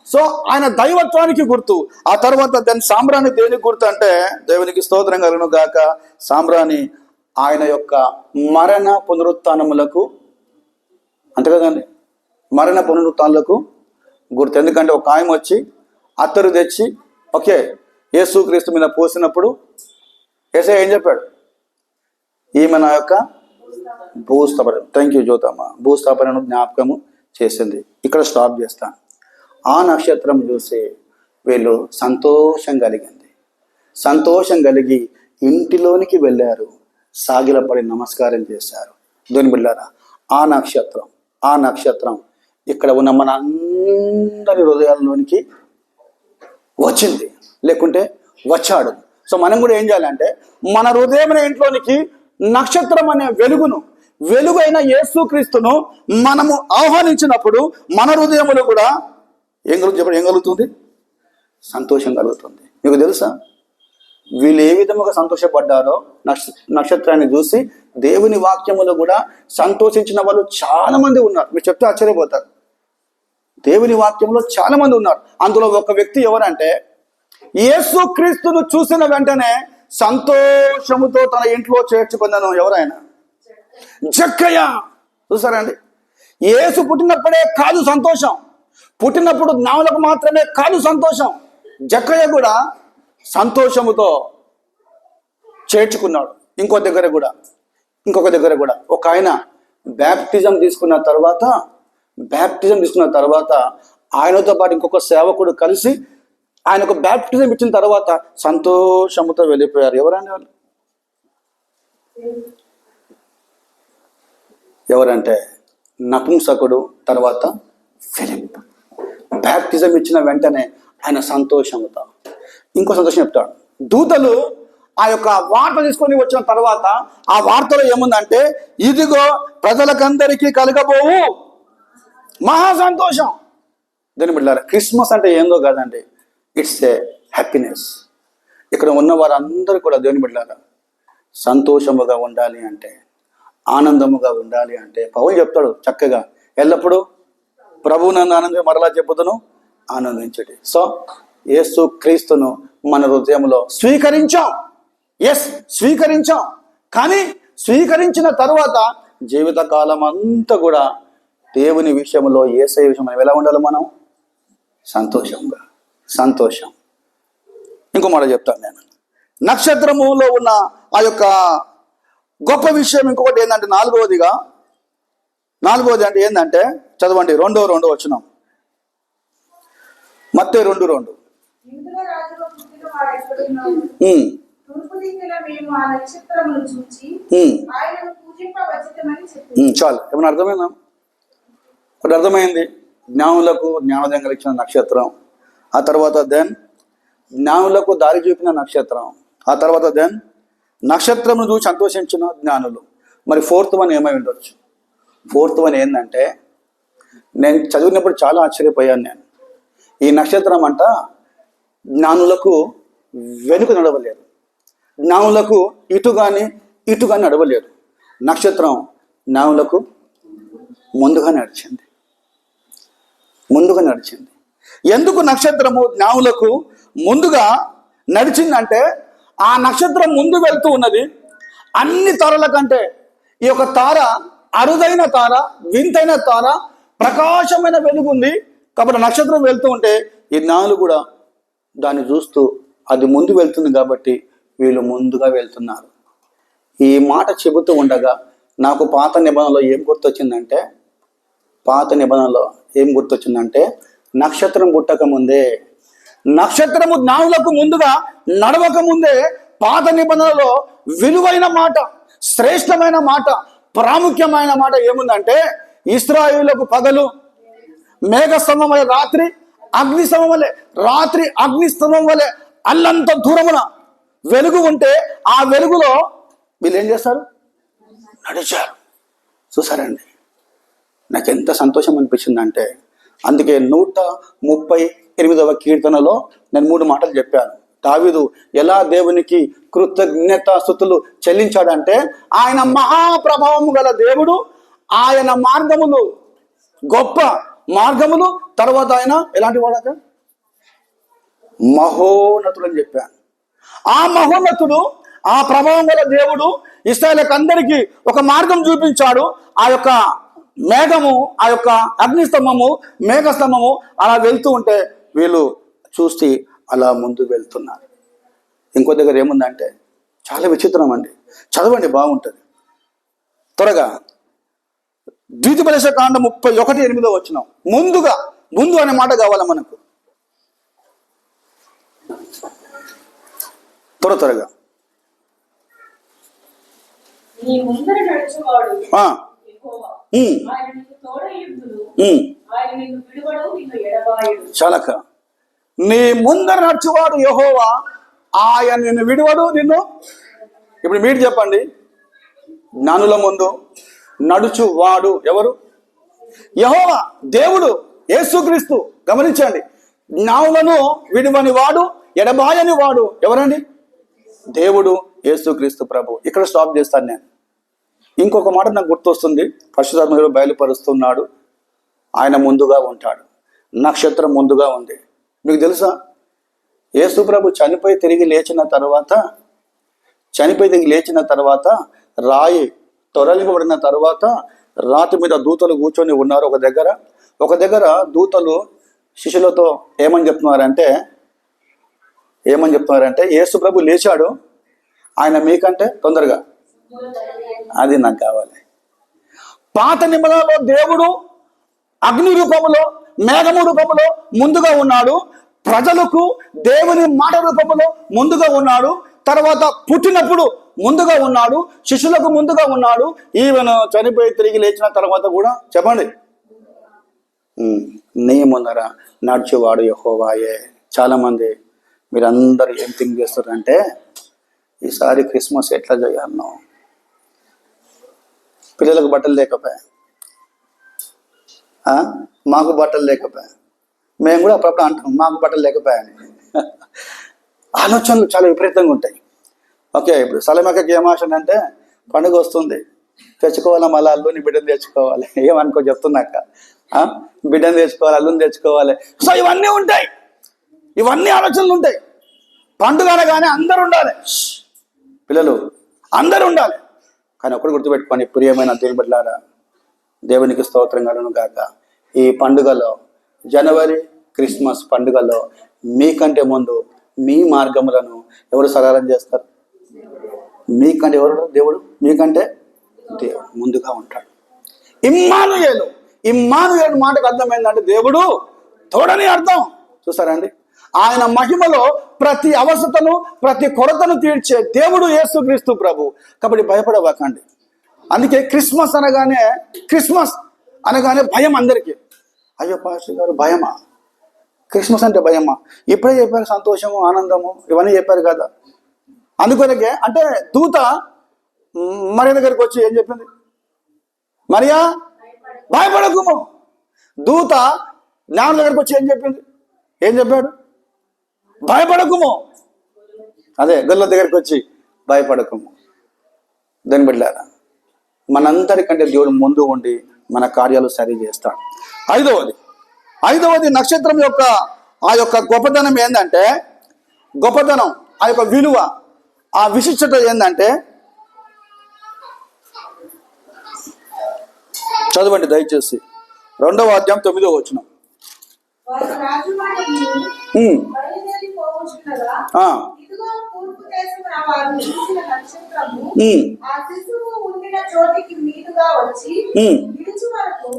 సో ఆయన దైవత్వానికి గుర్తు. ఆ తర్వాత దాని సాంబ్రాణి దేనికి గుర్తు అంటే, దేవునికి స్తోత్రం కలుగును గాక, సాంబ్రాణి ఆయన యొక్క మరణ పునరుత్థానములకు, అంతే కదండి, మరణ పునరుత్థానాలకు గుర్తు. ఎందుకంటే ఒక ఆయన వచ్చి అత్తరు తెచ్చి ఓకే యేసుక్రీస్తు మీద పోసినప్పుడు యేసయ్య ఏం చెప్పాడు? ఈమె నా యొక్క భూస్థాపన, థ్యాంక్ యూ జ్యోతమ్మ, భూస్థాపనను జ్ఞాపకము చేసింది. ఇక్కడ స్టాప్ చేస్తాను. ఆ నక్షత్రం చూసి వీళ్ళు సంతోషం కలిగింది. సంతోషం కలిగి ఇంటిలోనికి వెళ్ళారు, సాగిలపడి నమస్కారం చేశారు. దేవుని బిడ్డలారా, ఆ నక్షత్రం ఇక్కడ ఉన్న మన అందరి హృదయాల్లోనికి వచ్చింది, లేకుంటే వచ్చాడు. సో మనం కూడా ఏం చేయాలంటే మన హృదయమైన ఇంట్లోనికి నక్షత్రం అనే వెలుగు అయిన యేసుక్రీస్తును మనము ఆహ్వానించినప్పుడు మన హృదయములో కూడా ఏం కలుగుతుంది? సంతోషం కలుగుతుంది. మీకు తెలుసా, వీళ్ళు ఏ విధముగా సంతోషపడ్డారో నక్షత్రాన్ని చూసి దేవుని వాక్యములో కూడా సంతోషించిన వాళ్ళు చాలా మంది ఉన్నారు. మీరు చెప్తే ఆశ్చర్యపోతారు. దేవుని వాక్యంలో చాలా మంది ఉన్నారు. అందులో ఒక వ్యక్తి ఎవరంటే, యేసుక్రీస్తును చూసిన వెంటనే సంతోషముతో తన ఇంట్లో చేర్చుకున్నాను. ఎవరైనా? జక్కయ్య. చూసారండి, యేసు పుట్టినప్పుడే కాదు సంతోషం, పుట్టినప్పుడు జ్ఞానులకు మాత్రమే కాదు సంతోషం. జక్కయ్య కూడా సంతోషముతో చేర్చుకున్నాడు. ఇంకొక దగ్గర కూడా ఒక ఆయన బ్యాప్టిజం తీసుకున్న తర్వాత ఆయనతో పాటు ఇంకొక సేవకుడు కలిసి ఆయనకు బ్యాప్టిజం ఇచ్చిన తర్వాత సంతోషముతో వెళ్ళిపోయారు. ఎవరండి వాళ్ళు? ఎవరంటే నపుంసకుడు, తర్వాత ఫిలిప్. బ్యాప్టిజం ఇచ్చిన వెంటనే ఆయన సంతోషముతో ఇంకో సంతోషం చెప్తాడు. దూతలు ఆ యొక్క వార్త తీసుకొని వచ్చిన తర్వాత ఆ వార్తలో ఏముందంటే, ఇదిగో ప్రజలకందరికీ కలగబోవు మహా సంతోషం. దీని బిడ్డలారా, క్రిస్మస్ అంటే ఏందో కాదండి, ఇట్స్ ఏ హ్యాపీనెస్. ఇక్కడ ఉన్న వారందరూ కూడా దేవుని బిడ్డలారా సంతోషముగా ఉండాలి అంటే, ఆనందముగా ఉండాలి అంటే పౌలు చెప్తాడు చక్కగా, ఎల్లప్పుడూ ప్రభువు నన్ను ఆనందం మరలా చెప్పుదును ఆనందించటి. సో యేసు క్రీస్తును మన హృదయంలో స్వీకరించాం. కానీ స్వీకరించిన తర్వాత జీవితకాలం అంతా కూడా దేవుని విషయంలో, యేసయ్య విషయంలో ఎలా ఉండాలి? మనం సంతోషం. ఇంకో మాట చెప్తాను నేను. నక్షత్రములో ఉన్న ఆ యొక్క గొప్ప విషయం ఇంకొకటి ఏంటంటే, నాలుగవది అంటే ఏంటంటే, చదవండి 2 వచనం, మత్తయి 2:2. ఇందులో రాజుగా పుట్టిన వాడు ఎక్కడున్నాడు? తూర్పు దిక్కున మేము ఆ నక్షత్రమును చూచి ఆయనను పూజింపవచ్చితమని చెప్పింది. చాలు. ఏమైనా అర్థమైందా? ఒకటి అర్థమైంది, జ్ఞానులకు జ్ఞానోదయం కలిగించిన నక్షత్రం, ఆ తర్వాత దెన్ జ్ఞానులకు దారి చూపిన నక్షత్రం, ఆ తర్వాత దెన్ నక్షత్రమును చూసి సంతోషించిన జ్ఞానులు. మరి ఫోర్త్ వన్ ఏమై ఉండొచ్చు? ఫోర్త్ వన్ ఏంటంటే, నేను చదివినప్పుడు చాలా ఆశ్చర్యపోయాను నేను. ఈ నక్షత్రం అంట జ్ఞానులకు వెనుక నడవలేదు, జ్ఞానులకు ఇటు కానీ నడవలేదు. నక్షత్రం జ్ఞానులకు ముందుగా నడిచింది. ఎందుకు నక్షత్రము జ్ఞానులకు ముందుగా నడిచిందంటే, ఆ నక్షత్రం ముందు వెళ్తూ ఉన్నది. అన్ని తారల కంటే ఈ యొక్క తార అరుదైన తార, వింతైన తార, ప్రకాశమైన వెలుగుంది. కాబట్టి నక్షత్రం వెళ్తూ ఉంటే ఈ జ్ఞానులు కూడా దాన్ని చూస్తూ అది ముందు వెళ్తుంది కాబట్టి వీళ్ళు ముందుగా వెళ్తున్నారు. ఈ మాట చెబుతూ ఉండగా నాకు పాత నిబంధనలో ఏం గుర్తొచ్చిందంటే నక్షత్రం పుట్టకముందే, నక్షత్రము జ్ఞానులకు ముందుగా నడవక ముందే పాత నిబంధనలో విలువైన మాట, శ్రేష్టమైన మాట, ప్రాముఖ్యమైన మాట ఏముందంటే, ఇశ్రాయేలులకు పగలు మేఘస్తంభం వలె, రాత్రి అగ్నిస్తంభం వలె అల్లంత దూరమున వెలుగు ఉంటే ఆ వెలుగులో వీళ్ళు ఏం చేస్తారు? నడిచారు. చూసారండి, నాకు ఎంత సంతోషం అనిపించిందంటే, అందుకే 138వ కీర్తనలో నేను 3 మాటలు చెప్పాను. దావీదు ఎలా దేవునికి కృతజ్ఞతాస్తుతులు చెల్లించాడంటే, ఆయన మహాప్రభావము గల దేవుడు, ఆయన మార్గములు గొప్ప మార్గములు, తర్వాత ఆయన ఎలాంటి వాడక మహోన్నతుడు అని చెప్పాను. ఆ మహోన్నతుడు, ఆ ప్రభావం గల దేవుడు ఇశ్రాయేలుకు అందరికీ ఒక మార్గం చూపించాడు. ఆ యొక్క మేఘము, ఆ యొక్క అగ్నిస్తంభము, మేఘస్తంభము అలా వెళ్తూ ఉంటే వీళ్ళు చూసి అలా ముందు వెళ్తున్నారు. ఇంకో దగ్గర ఏముందంటే చాలా విచిత్రం అండి, చదవండి బాగుంటుంది త్వరగా. ద్వితీయోపదేశకాండం 31:8 ముందు అనే మాట కావాలి మనకు. త్వరగా నీ ముందర నడుచువాడు యెహోవా. ఆయన నీకు తోడయుండును. ఆయన నిన్ను విడువడు, నిన్ను ఎడబాయడు. చాలక నీ ముందర నడుచువాడు యెహోవా, ఆయన నిన్ను విడువడు, నిన్ను. ఇప్పుడు మీరు చెప్పండి, జ్ఞానుల ముందు నడుచువాడు ఎవరు? యెహోవా, దేవుడు, యేసుక్రీస్తు. గమనించండి, జ్ఞానులను విడువని వాడు, ఎడబాయని వాడు ఎవరండి? దేవుడు, యేసుక్రీస్తు ప్రభు. ఇక్కడ స్టాప్ చేస్తాను నేను. ఇంకొక మాట నాకు గుర్తొస్తుంది, పరిశుద్ధాత్మ బయలుపరుస్తున్నాడు. ఆయన ముందుగా ఉంటాడు, నక్షత్రం ముందుగా ఉంది. మీకు తెలుసా, యేసు ప్రభు చనిపోయి తిరిగి లేచిన తర్వాత రాయి తొరలింపబడిన తర్వాత రాతి మీద దూతలు కూర్చొని ఉన్నారు ఒక దగ్గర దూతలు శిష్యులతో ఏమని చెప్తున్నారంటే యేసు ప్రభు లేచాడు, ఆయన మీకంటే తొందరగా. అది నాకు కావాలి. పాత నిబంధనలో దేవుడు అగ్ని రూపములో, మేఘము రూపములో ముందుగా ఉన్నాడు, ప్రజలకు దేవుని మాట రూపములో ముందుగా ఉన్నాడు, తర్వాత పుట్టినప్పుడు ముందుగా ఉన్నాడు, శిష్యులకు ముందుగా ఉన్నాడు, ఈవెన్ చనిపోయి తిరిగి లేచిన తర్వాత కూడా. చెప్పండి, నీ ముందర నడిచేవాడు యెహోవాయే. చాలా మంది మీరందరూ ఏం థింక్ చేస్తారంటే, ఈసారి క్రిస్మస్ ఎట్లా చేయాలనో, పిల్లలకు బట్టలు లేకపోయా, మాకు బట్టలు లేకపోయా, మేము కూడా అప్పుడప్పుడు అంటాం మాకు బట్టలు లేకపోయాని. ఆలోచనలు చాలా విపరీతంగా ఉంటాయి. ఓకే, ఇప్పుడు సలమక్కకి ఏం ఆశ అంటే, పండుగ వస్తుంది, తెచ్చుకోవాలా, మళ్ళీ అల్లుని బిడ్డను తెచ్చుకోవాలి. ఏమనుకో చెప్తున్నాక, బిడ్డను తెచ్చుకోవాలి, అల్లుని తెచ్చుకోవాలి. సో ఇవన్నీ ఉంటాయి, ఇవన్నీ ఆలోచనలు ఉంటాయి. పండుగ అనగానే అందరు ఉండాలి, పిల్లలు అందరూ ఉండాలి. కానీ ఒకటి గుర్తుపెట్టుకొని, ప్రియమైన దేవుని బిడ్డలారా, దేవునికి స్తోత్రం కలుగును గాక. ఈ పండుగలో, జనవరి క్రిస్మస్ పండుగలో మీకంటే ముందు మీ మార్గములను ఎవరు సరళం చేస్తారు? మీకంటే ఎవరు? దేవుడు. మీకంటే దేవుడు ముందుగా ఉంటాడు. ఇమ్మానుయేలు మాటకు అర్థం ఏంటంటే దేవుడు తోడని అర్థం. చూసారండి, ఆయన మహిమలో ప్రతి అవసరతను, ప్రతి కొరతను తీర్చే దేవుడు యేసుక్రీస్తు ప్రభు. కాబట్టి భయపడవకండి. అందుకే క్రిస్మస్ అనగానే భయం అందరికీ. అయ్యో పాస్టర్ గారు భయమా? క్రిస్మస్ అంటే భయమా? ఇప్పుడే చెప్పారు సంతోషము, ఆనందము, ఇవన్నీ చెప్పారు కదా. అందుకొనకే అంటే దూత మరియ దగ్గరికి వచ్చి ఏం చెప్పింది? మరియా భయపడకుము. దూత జ్ఞానం దగ్గరికి వచ్చి ఏం చెప్పాడు? భయపడకుము. అదే గొల్ల దగ్గరికి వచ్చి భయపడకుము. దాన్ని బిడ్డలారా, మనందరికంటే దేవుడు ముందు ఉండి మన కార్యాలు సరి చేస్తాడు. ఐదవది నక్షత్రం యొక్క ఆ యొక్క గొప్పతనం ఏంటంటే, ఆ యొక్క విలువ, ఆ విశిష్టత ఏంటంటే, చదవండి దయచేసి 2వ అధ్యాయం 9వ వచనం.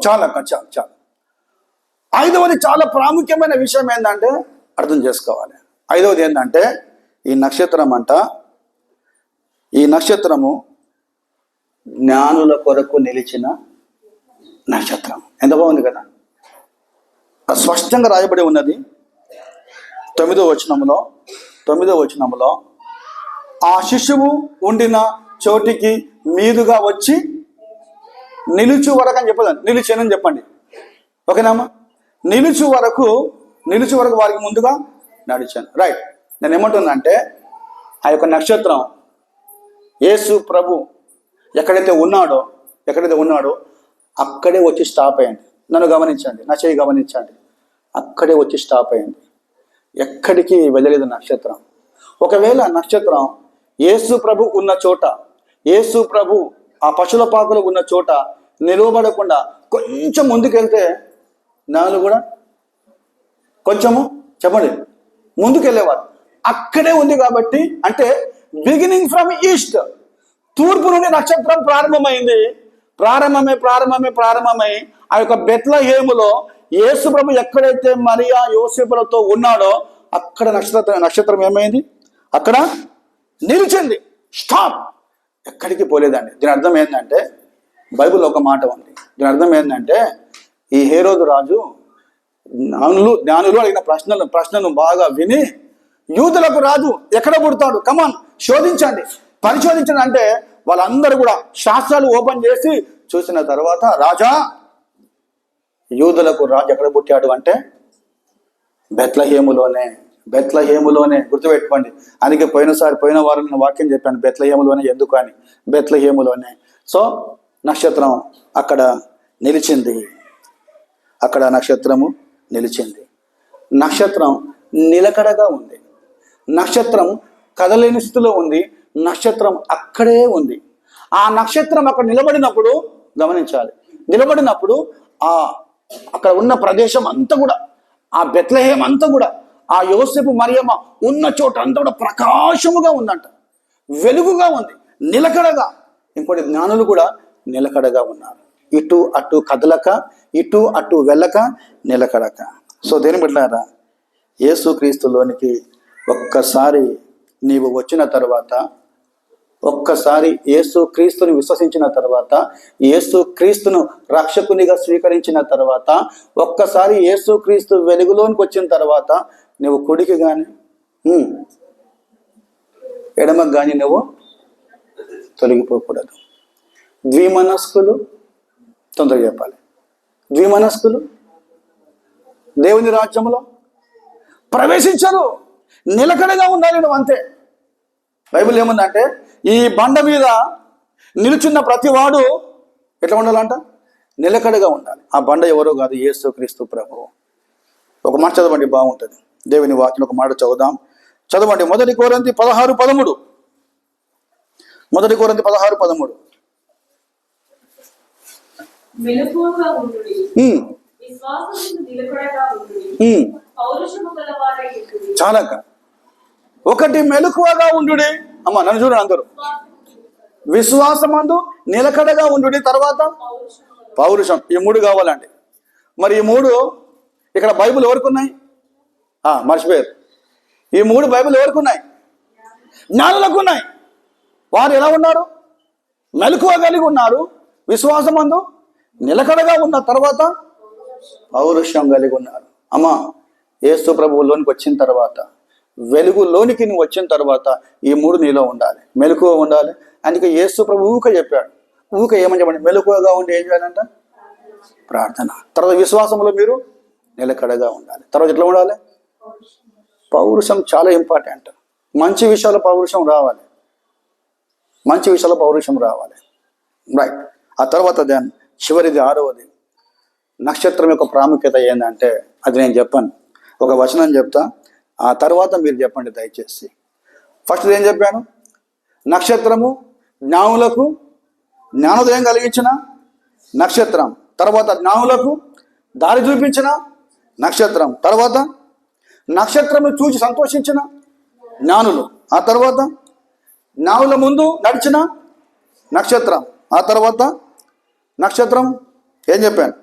చాలా. ఐదవది చాలా ప్రాముఖ్యమైన విషయం ఏంటంటే అర్థం చేసుకోవాలి. ఐదవది ఏంటంటే, ఈ నక్షత్రము జ్ఞానుల కొరకు నిలిచిన నక్షత్రం. ఎంత బాగుంది కదా, స్పష్టంగా రాయబడి ఉన్నది 9వ వచనంలో ఆ శిశువు ఉండిన చోటికి మీదుగా వచ్చి నిలుచు వరకు అని చెప్పదండి, నిలిచానని చెప్పండి. ఓకేనామా? నిలుచు వరకు వారికి ముందుగా నడిచాను. రైట్. నేను ఏమంటున్నానంటే, ఆ యొక్క నక్షత్రం యేసు ప్రభు ఎక్కడైతే ఉన్నాడో అక్కడే వచ్చి స్టాప్ అయ్యండి. నన్ను గమనించండి, నా చేయి గమనించండి. అక్కడే వచ్చి స్టాప్ అయ్యింది, ఎక్కడికి వెళ్ళలేదు నక్షత్రం. ఒకవేళ నక్షత్రం యేసు ప్రభు ఉన్న చోట, యేసు ప్రభు ఆ పశుల పాకలు ఉన్న చోట నిలవబడకుండా కొంచెం ముందుకెళ్తే, నాలు కూడా కొంచెము చెప్పండి ముందుకెళ్ళేవారు. అక్కడే ఉంది కాబట్టి, అంటే బిగినింగ్ ఫ్రమ్ ఈస్ట్, తూర్పు నుండి నక్షత్రం ప్రారంభమై ఆ యొక్క బెత్లెహేములో యేసు ప్రభు ఎక్కడైతే మరియా యోసేపులతో ఉన్నాడో అక్కడ నక్షత్రం ఏమైంది? అక్కడ నిలిచింది. స్టాప్, ఎక్కడికి పోలేదండి. దీని అర్థం ఏంటంటే, బైబిల్లో ఒక మాట ఉంది. దీని అర్థం ఏంటంటే, ఈ హేరోదు రాజు జ్ఞానులు అడిగిన ప్రశ్నను బాగా విని, యూదులకు రాజు ఎక్కడ పుడతాడు, కమాన్ శోధించండి, పరిశోధించండి అంటే, వాళ్ళందరూ కూడా శాస్త్రాలు ఓపెన్ చేసి చూసిన తర్వాత, రాజా యూదులకు రాజు ఎక్కడ పుట్టాడు అంటే బెత్లెహేములోనే గుర్తుపెట్టుకోండి. అందుకే పోయిన వారం నేను వాక్యం చెప్పాను, బెత్లెహేములోనే ఎందుకు అని. బెత్లెహేములోనే. సో నక్షత్రం అక్కడ నిలిచింది. నక్షత్రము నిలిచింది. నక్షత్రం నిలకడగా ఉంది. నక్షత్రం కదలేని స్థితిలో ఉంది. నక్షత్రం అక్కడే ఉంది. ఆ నక్షత్రం అక్కడ నిలబడినప్పుడు గమనించాలి, నిలబడినప్పుడు అక్కడ ఉన్న ప్రదేశం అంతా కూడా, ఆ బెత్లెహేం అంతా కూడా, ఆ యోసేపు మరియమ్మ ఉన్న చోట అంతా కూడా ప్రకాశముగా ఉందంట, వెలుగుగా ఉంది, నిలకడగా. ఇంకోటి జ్ఞానులు కూడా నిలకడగా ఉన్నారు, ఇటు అటు కదలక, ఇటు అటు వెళ్ళక, నిలకడక. సో దేని బిడ్డలారా, యేసుక్రీస్తులోనికి ఒక్కసారి నీవు వచ్చిన తర్వాత, ఒక్కసారి యేసుక్రీస్తుని విశ్వసించిన తర్వాత, యేసుక్రీస్తును రక్షకునిగా స్వీకరించిన తర్వాత, ఒక్కసారి యేసుక్రీస్తు వెలుగులోనికి వచ్చిన తర్వాత, నువ్వు కుడికి కానీ ఎడమకు కానీ నువ్వు తొలగిపోకూడదు. ద్విమనస్కులు, తొందరగా చెప్పాలి, ద్విమనస్కులు దేవుని రాజ్యంలో ప్రవేశించరు. నిలకడగా ఉండాలి నువ్వు, అంతే. బైబిల్ ఏముందంటే, ఈ బండ మీద నిలుచున్న ప్రతి వాడు ఎట్లా ఉండాలంట, నిలకడగా ఉండాలి. ఆ బండ ఎవరో కాదు, యేసుక్రీస్తు ప్రభువు. ఒక మాట చదవండి, బాగుంటుంది. దేవుని వాక్యం ఒక మాట చదవండి. 1 కొరింథీ 16:13. 1 కొరింథీ 16:13. మెలకువగా ఉండుడి, విశ్వాసమును నిలకడగా ఉండుడి, పౌరుషము గలవారై ఉండుడి. చాలక ఒకటి మెలకువగా ఉండుడి. అమ్మ నన్ను చూడండి అందరూ. విశ్వాసమందు నిలకడగా ఉండుడి, తర్వాత పౌరుషం. ఈ 3 కావాలండి. మరి ఈ 3 ఇక్కడ బైబిల్ ఎవరికి ఉన్నాయి? మర్చిపోయారు. ఈ 3 బైబిల్ ఎవరికి ఉన్నాయి? జ్ఞానులకు ఉన్నాయి. వారు ఎలా ఉన్నారు? మెలకువ కలిగి ఉన్నారు, విశ్వాసమందు నిలకడగా ఉన్న తర్వాత పౌరుషం కలిగి ఉన్నారు. అమ్మ యేసు ప్రభువులోనికి వచ్చిన తర్వాత, వెలుగులోనికి నువ్వు వచ్చిన తర్వాత ఈ 3 నీలో ఉండాలి. మెలకువ ఉండాలి. అందుకే యేసు ప్రభు ఊక చెప్పాడు, ఊక ఏమని చెప్పండి, మెలకువగా ఉండి ఏం చేయాలంట? ప్రార్థన. తర్వాత విశ్వాసంలో మీరు నిలకడగా ఉండాలి. తర్వాత ఎట్లా ఉండాలి? పౌరుషం చాలా ఇంపార్టెంట్. మంచి విషయాల పౌరుషం రావాలి, రైట్. ఆ తర్వాత దాని చివరిది 6వది నక్షత్రం యొక్క ప్రాముఖ్యత ఏంటంటే, అది నేను చెప్పాను, ఒక వచనం చెప్తా, ఆ తర్వాత మీరు చెప్పండి దయచేసి. ఫస్ట్ ఏం చెప్పాను? నక్షత్రము జ్ఞానులకు జ్ఞానోదయం కలిగించిన నక్షత్రం, తర్వాత జ్ఞానులకు దారి చూపించిన నక్షత్రం, తర్వాత నక్షత్రము చూసి సంతోషించిన జ్ఞానులు, ఆ తర్వాత జ్ఞానుల ముందు నడిచిన నక్షత్రం, ఆ తర్వాత నక్షత్రం ఏం చెప్పాను,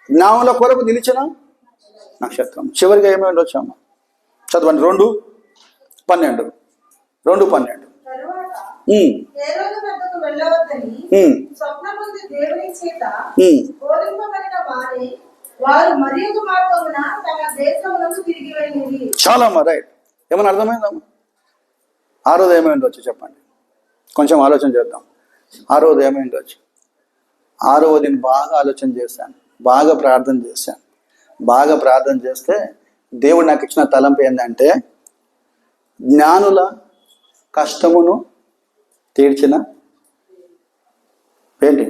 జ్ఞానుల కొరకు నిలిచిన నక్షత్రం. చివరిగా ఏమేమి వచ్చాము చదవండి. 2:12. 2:12. హేరోదు వద్దకు వెళ్ళవద్దని స్వప్నమందు దేవుని చేత బోధింపబడిన వారు మరియొక మార్గమున తమ దేశమునకు తిరిగి వెళ్ళిరి. చాలా రైట్. ఏమైనా అర్థమైందమ్మా? 6వది ఏమైంది వచ్చి చెప్పండి, కొంచెం ఆలోచన చేద్దాం. 6వది ఏమైంది వచ్చి? 6వదిని బాగా ఆలోచన చేశాను, బాగా ప్రార్థన చేస్తే దేవుడు నాకు ఇచ్చిన తలంపు ఏంటంటే, జ్ఞానుల కష్టమును తీర్చిన ఏంటి?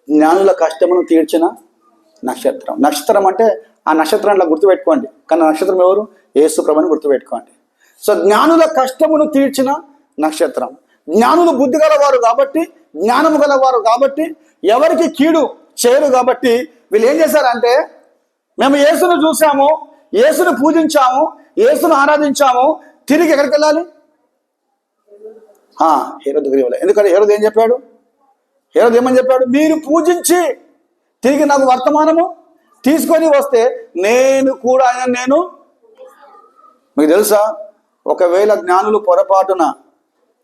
జ్ఞానుల కష్టమును తీర్చిన నక్షత్రం. నక్షత్రం అంటే ఆ నక్షత్రం అట్లా గుర్తుపెట్టుకోండి, కానీ నక్షత్రం ఎవరు? యేసు ప్రభువుని గుర్తుపెట్టుకోండి. సో జ్ఞానుల కష్టమును తీర్చిన నక్షత్రం. జ్ఞానులు బుద్ధి గలవారు కాబట్టి, జ్ఞానము గలవారు కాబట్టి, ఎవరికి కీడు చేయరు కాబట్టి వీళ్ళు ఏం చేశారంటే, మేము యేసును చూసాము, యేసును పూజించాము, యేసును ఆరాధించాము, తిరిగి ఎక్కడికి వెళ్ళాలి? హేరోదు దగ్గరికి వెళ్ళాలి. ఎందుకంటే హేరోదు ఏం చెప్పాడు? హేరోదు ఏమని చెప్పాడు? మీరు పూజించి తిరిగి నాకు వర్తమానము తీసుకొని వస్తే నేను కూడా ఆయన. మీకు తెలుసా, ఒకవేళ జ్ఞానులు పొరపాటున,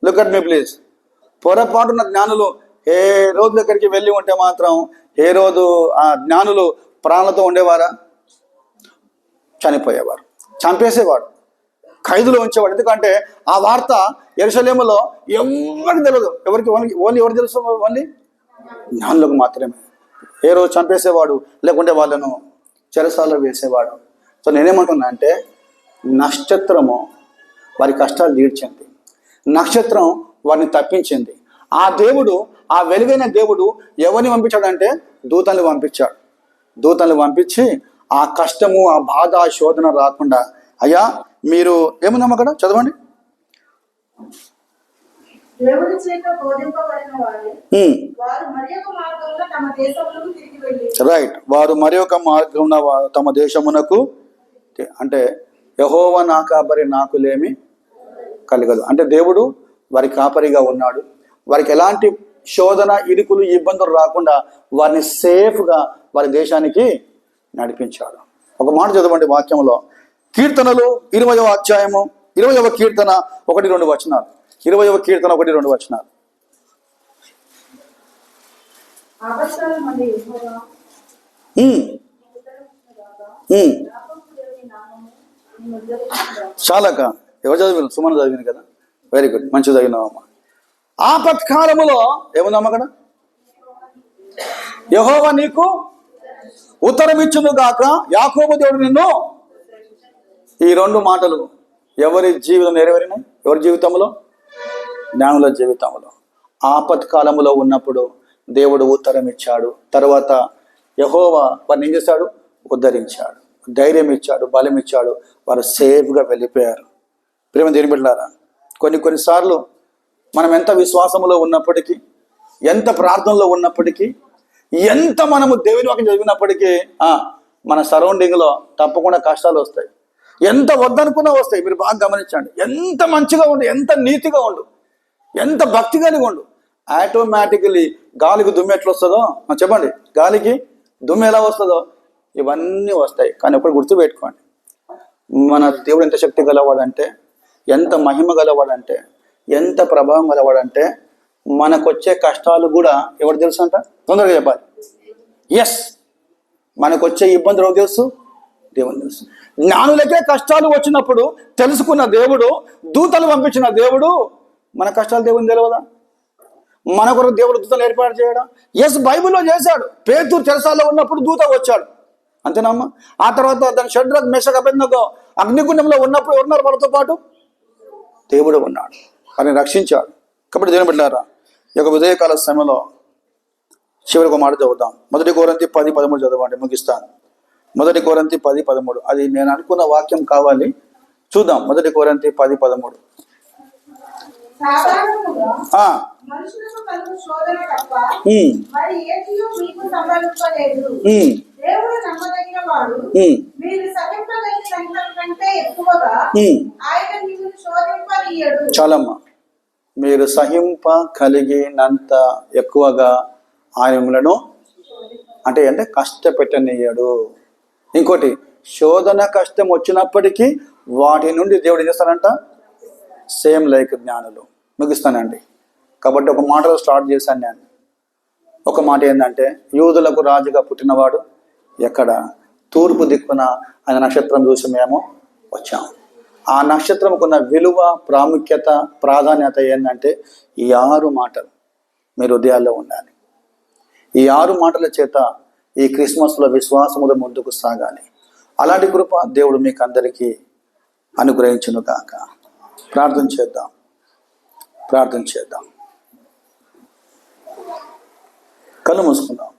లుక్ అట్ మీ ప్లీజ్, పొరపాటున జ్ఞానులు ఏ రోజు దగ్గరికి వెళ్ళి ఉంటే మాత్రం ఏ రోజు ఆ జ్ఞానులు ప్రాణాలతో ఉండేవారా? చనిపోయేవారు, చంపేసేవాడు, ఖైదులో ఉంచేవాడు. ఎందుకంటే ఆ వార్త యెరూషలేములో ఎవరికి తెలియదు. ఎవరికి? ఓన్లీ ఎవరు తెలుసు? ఓన్లీ జ్ఞానులకు మాత్రమే. ఏ రోజు చంపేసేవాడు, లేకుంటే వాళ్ళను చెరసాలలో వేసేవాడు. సో నేనేమంటున్నా అంటే, నక్షత్రము వారి కష్టాలు తీర్చింది, నక్షత్రం వారిని తప్పించింది. ఆ దేవుడు, ఆ వెలుగైన దేవుడు ఎవరిని పంపించాడంటే దూతల్ని పంపించాడు. దూతల్ని పంపించి ఆ కష్టము, ఆ బాధ, ఆ శోధన రాకుండా, అయ్యా మీరు ఏముందమ్మ అక్కడ చదవండి. దేవుడి చేత బోధింపబడిన వారు మరియొక మార్గమున తమ దేశమునకు తిరిగి వెళ్ళి. రైట్, వారు మరియొక మార్గమున తమ దేశమునకు, అంటే యెహోవా నా కాపరి నాకులేమి కలగదు. అంటే దేవుడు వారి కాపరిగా ఉన్నాడు. వారికి ఎలాంటి శోధన, ఇరుకులు, ఇబ్బందులు రాకుండా వారిని సేఫ్గా వారి దేశానికి నడిపించాడు. ఒక మాట చదవండి వాక్యంలో, కీర్తనలు 20వ అధ్యాయము 20వ కీర్తన 1-2 వచనాలు. 20వ కీర్తన 1-2 వచనాలు. చాలక ఎవరు చదివిన? సుమన్ చదివిన కదా, వెరీ గుడ్, మంచిగా చదివినావమ్మ. ఆపత్కాలములో ఏముందమ్మ అక్కడ? యెహోవా నీకు ఉత్తరం ఇచ్చును గాక, యాకోబు దేవుడు నిన్ను. ఈ 2 మాటలు ఎవరి జీవితం నెరవేరినాయి? ఎవరి జీవితంలో? జ్ఞానుల జీవితంలో. ఆపత్కాలములో ఉన్నప్పుడు దేవుడు ఉత్తరం ఇచ్చాడు. తర్వాత యెహోవా వారిని ఏం చేశాడు? ఉద్ధరించాడు, ధైర్యం ఇచ్చాడు, బలం ఇచ్చాడు. వారు సేఫ్గా వెళ్ళిపోయారు. ప్రేమ దేని బిడ్డలారా, కొన్నిసార్లు మనం ఎంత విశ్వాసములో ఉన్నప్పటికీ, ఎంత ప్రార్థనలో ఉన్నప్పటికీ, ఎంత మనము దేవుని వాక్యం చదివినప్పటికీ మన సరౌండింగ్లో తప్పకుండా కష్టాలు వస్తాయి. ఎంత వద్దనుకున్నా వస్తాయి. మీరు బాగా గమనించండి. ఎంత మంచిగా ఉండు, ఎంత నీతిగా ఉండు, ఎంత భక్తి కలిగి ఉండు, ఆటోమేటికలీ గాలికి దుమ్ము ఎట్లా వస్తుందో చెప్పండి, గాలికి దుమ్ము ఎలా వస్తుందో ఇవన్నీ వస్తాయి. కానీ ఒకటి గుర్తుపెట్టుకోండి, మన దేవుడు ఎంత శక్తి గలవాడంటే, ఎంత మహిమ గలవాడంటే, ఎంత ప్రభావం గలవాడంటే, మనకొచ్చే కష్టాలు కూడా ఎవరు తెలుసు అంట? తొందరగా చెప్పాలి. ఎస్, మనకొచ్చే ఇబ్బందులు ఎవరు తెలుసు? దేవుని తెలుసు. జ్ఞానులకే కష్టాలు వచ్చినప్పుడు తెలుసుకున్న దేవుడు, దూతలు పంపించిన దేవుడు, మన కష్టాలు దేవుని తెలియదా? మన కొరకు దేవుడు దూతలు ఏర్పాటు చేయడం. ఎస్, బైబిల్లో చేశాడు. పేతురు చెరసాలలో ఉన్నప్పుడు దూత వచ్చాడు, అంతేనమ్మా. ఆ తర్వాత దాని షడ్రక్ మేషక్ అబేద్నెగో అగ్నిగుండంలో ఉన్నప్పుడు ఉన్నారు, వాళ్ళతో పాటు దేవుడు ఉన్నాడు, అని రక్షించాడు. కాబట్టి దేవుని బిడ్డలారా, ఈ యొక్క ఉదయకాల సమయంలో చివరికి ఒక మాట చదువుతాం. 1 కొరింథీ 10:13 చదవండి, ముగిస్తాను. 1 కొరింథీ 10:13. అది నేను అనుకున్న వాక్యం కావాలి, చూద్దాం. 1 కొరింథీ 10:13. మనుషులకు కలుగు శోధన తప్ప మరి ఏదియూ మీకు సంభవించలేదు. దేవుడు నమ్మదగిన వాడు, మీరు సహింపగలిగినంత కంటే ఎక్కువగా ఆయన మిమ్మల్ని శోధింపనీయడు. చాలమ్మా, మీరు సహింప కలిగినంత ఎక్కువగా ఆయన మిమ్మలను అంటే కష్టపెట్టనీయడు. ఇంకోటి, శోధన కష్టం వచ్చినప్పటికీ వాటి నుండి దేవుడు ఏం చేస్తాడంట? సేమ్ లైక్ జ్ఞానులు. ముగిస్తానండి. కాబట్టి ఒక మాటలో స్టార్ట్ చేశాను నేను. ఒక మాట ఏంటంటే, యూదులకు రాజుగా పుట్టినవాడు ఎక్కడ? తూర్పు దిక్కున ఆయన నక్షత్రం చూసి మేము వచ్చాము. ఆ నక్షత్రంకున్న విలువ, ప్రాముఖ్యత, ప్రాధాన్యత ఏంటంటే, ఈ 6 మాటలు మీ హృదయాల్లో ఉండాలి. ఈ 6 మాటల చేత ఈ క్రిస్మస్లో విశ్వాసముతో ముందుకు సాగాలి. అలాంటి కృప దేవుడు మీకు అందరికీ అనుగ్రహించును కాక. ప్రార్థన చేద్దాం. కళ్ళు మూసుకుందాం.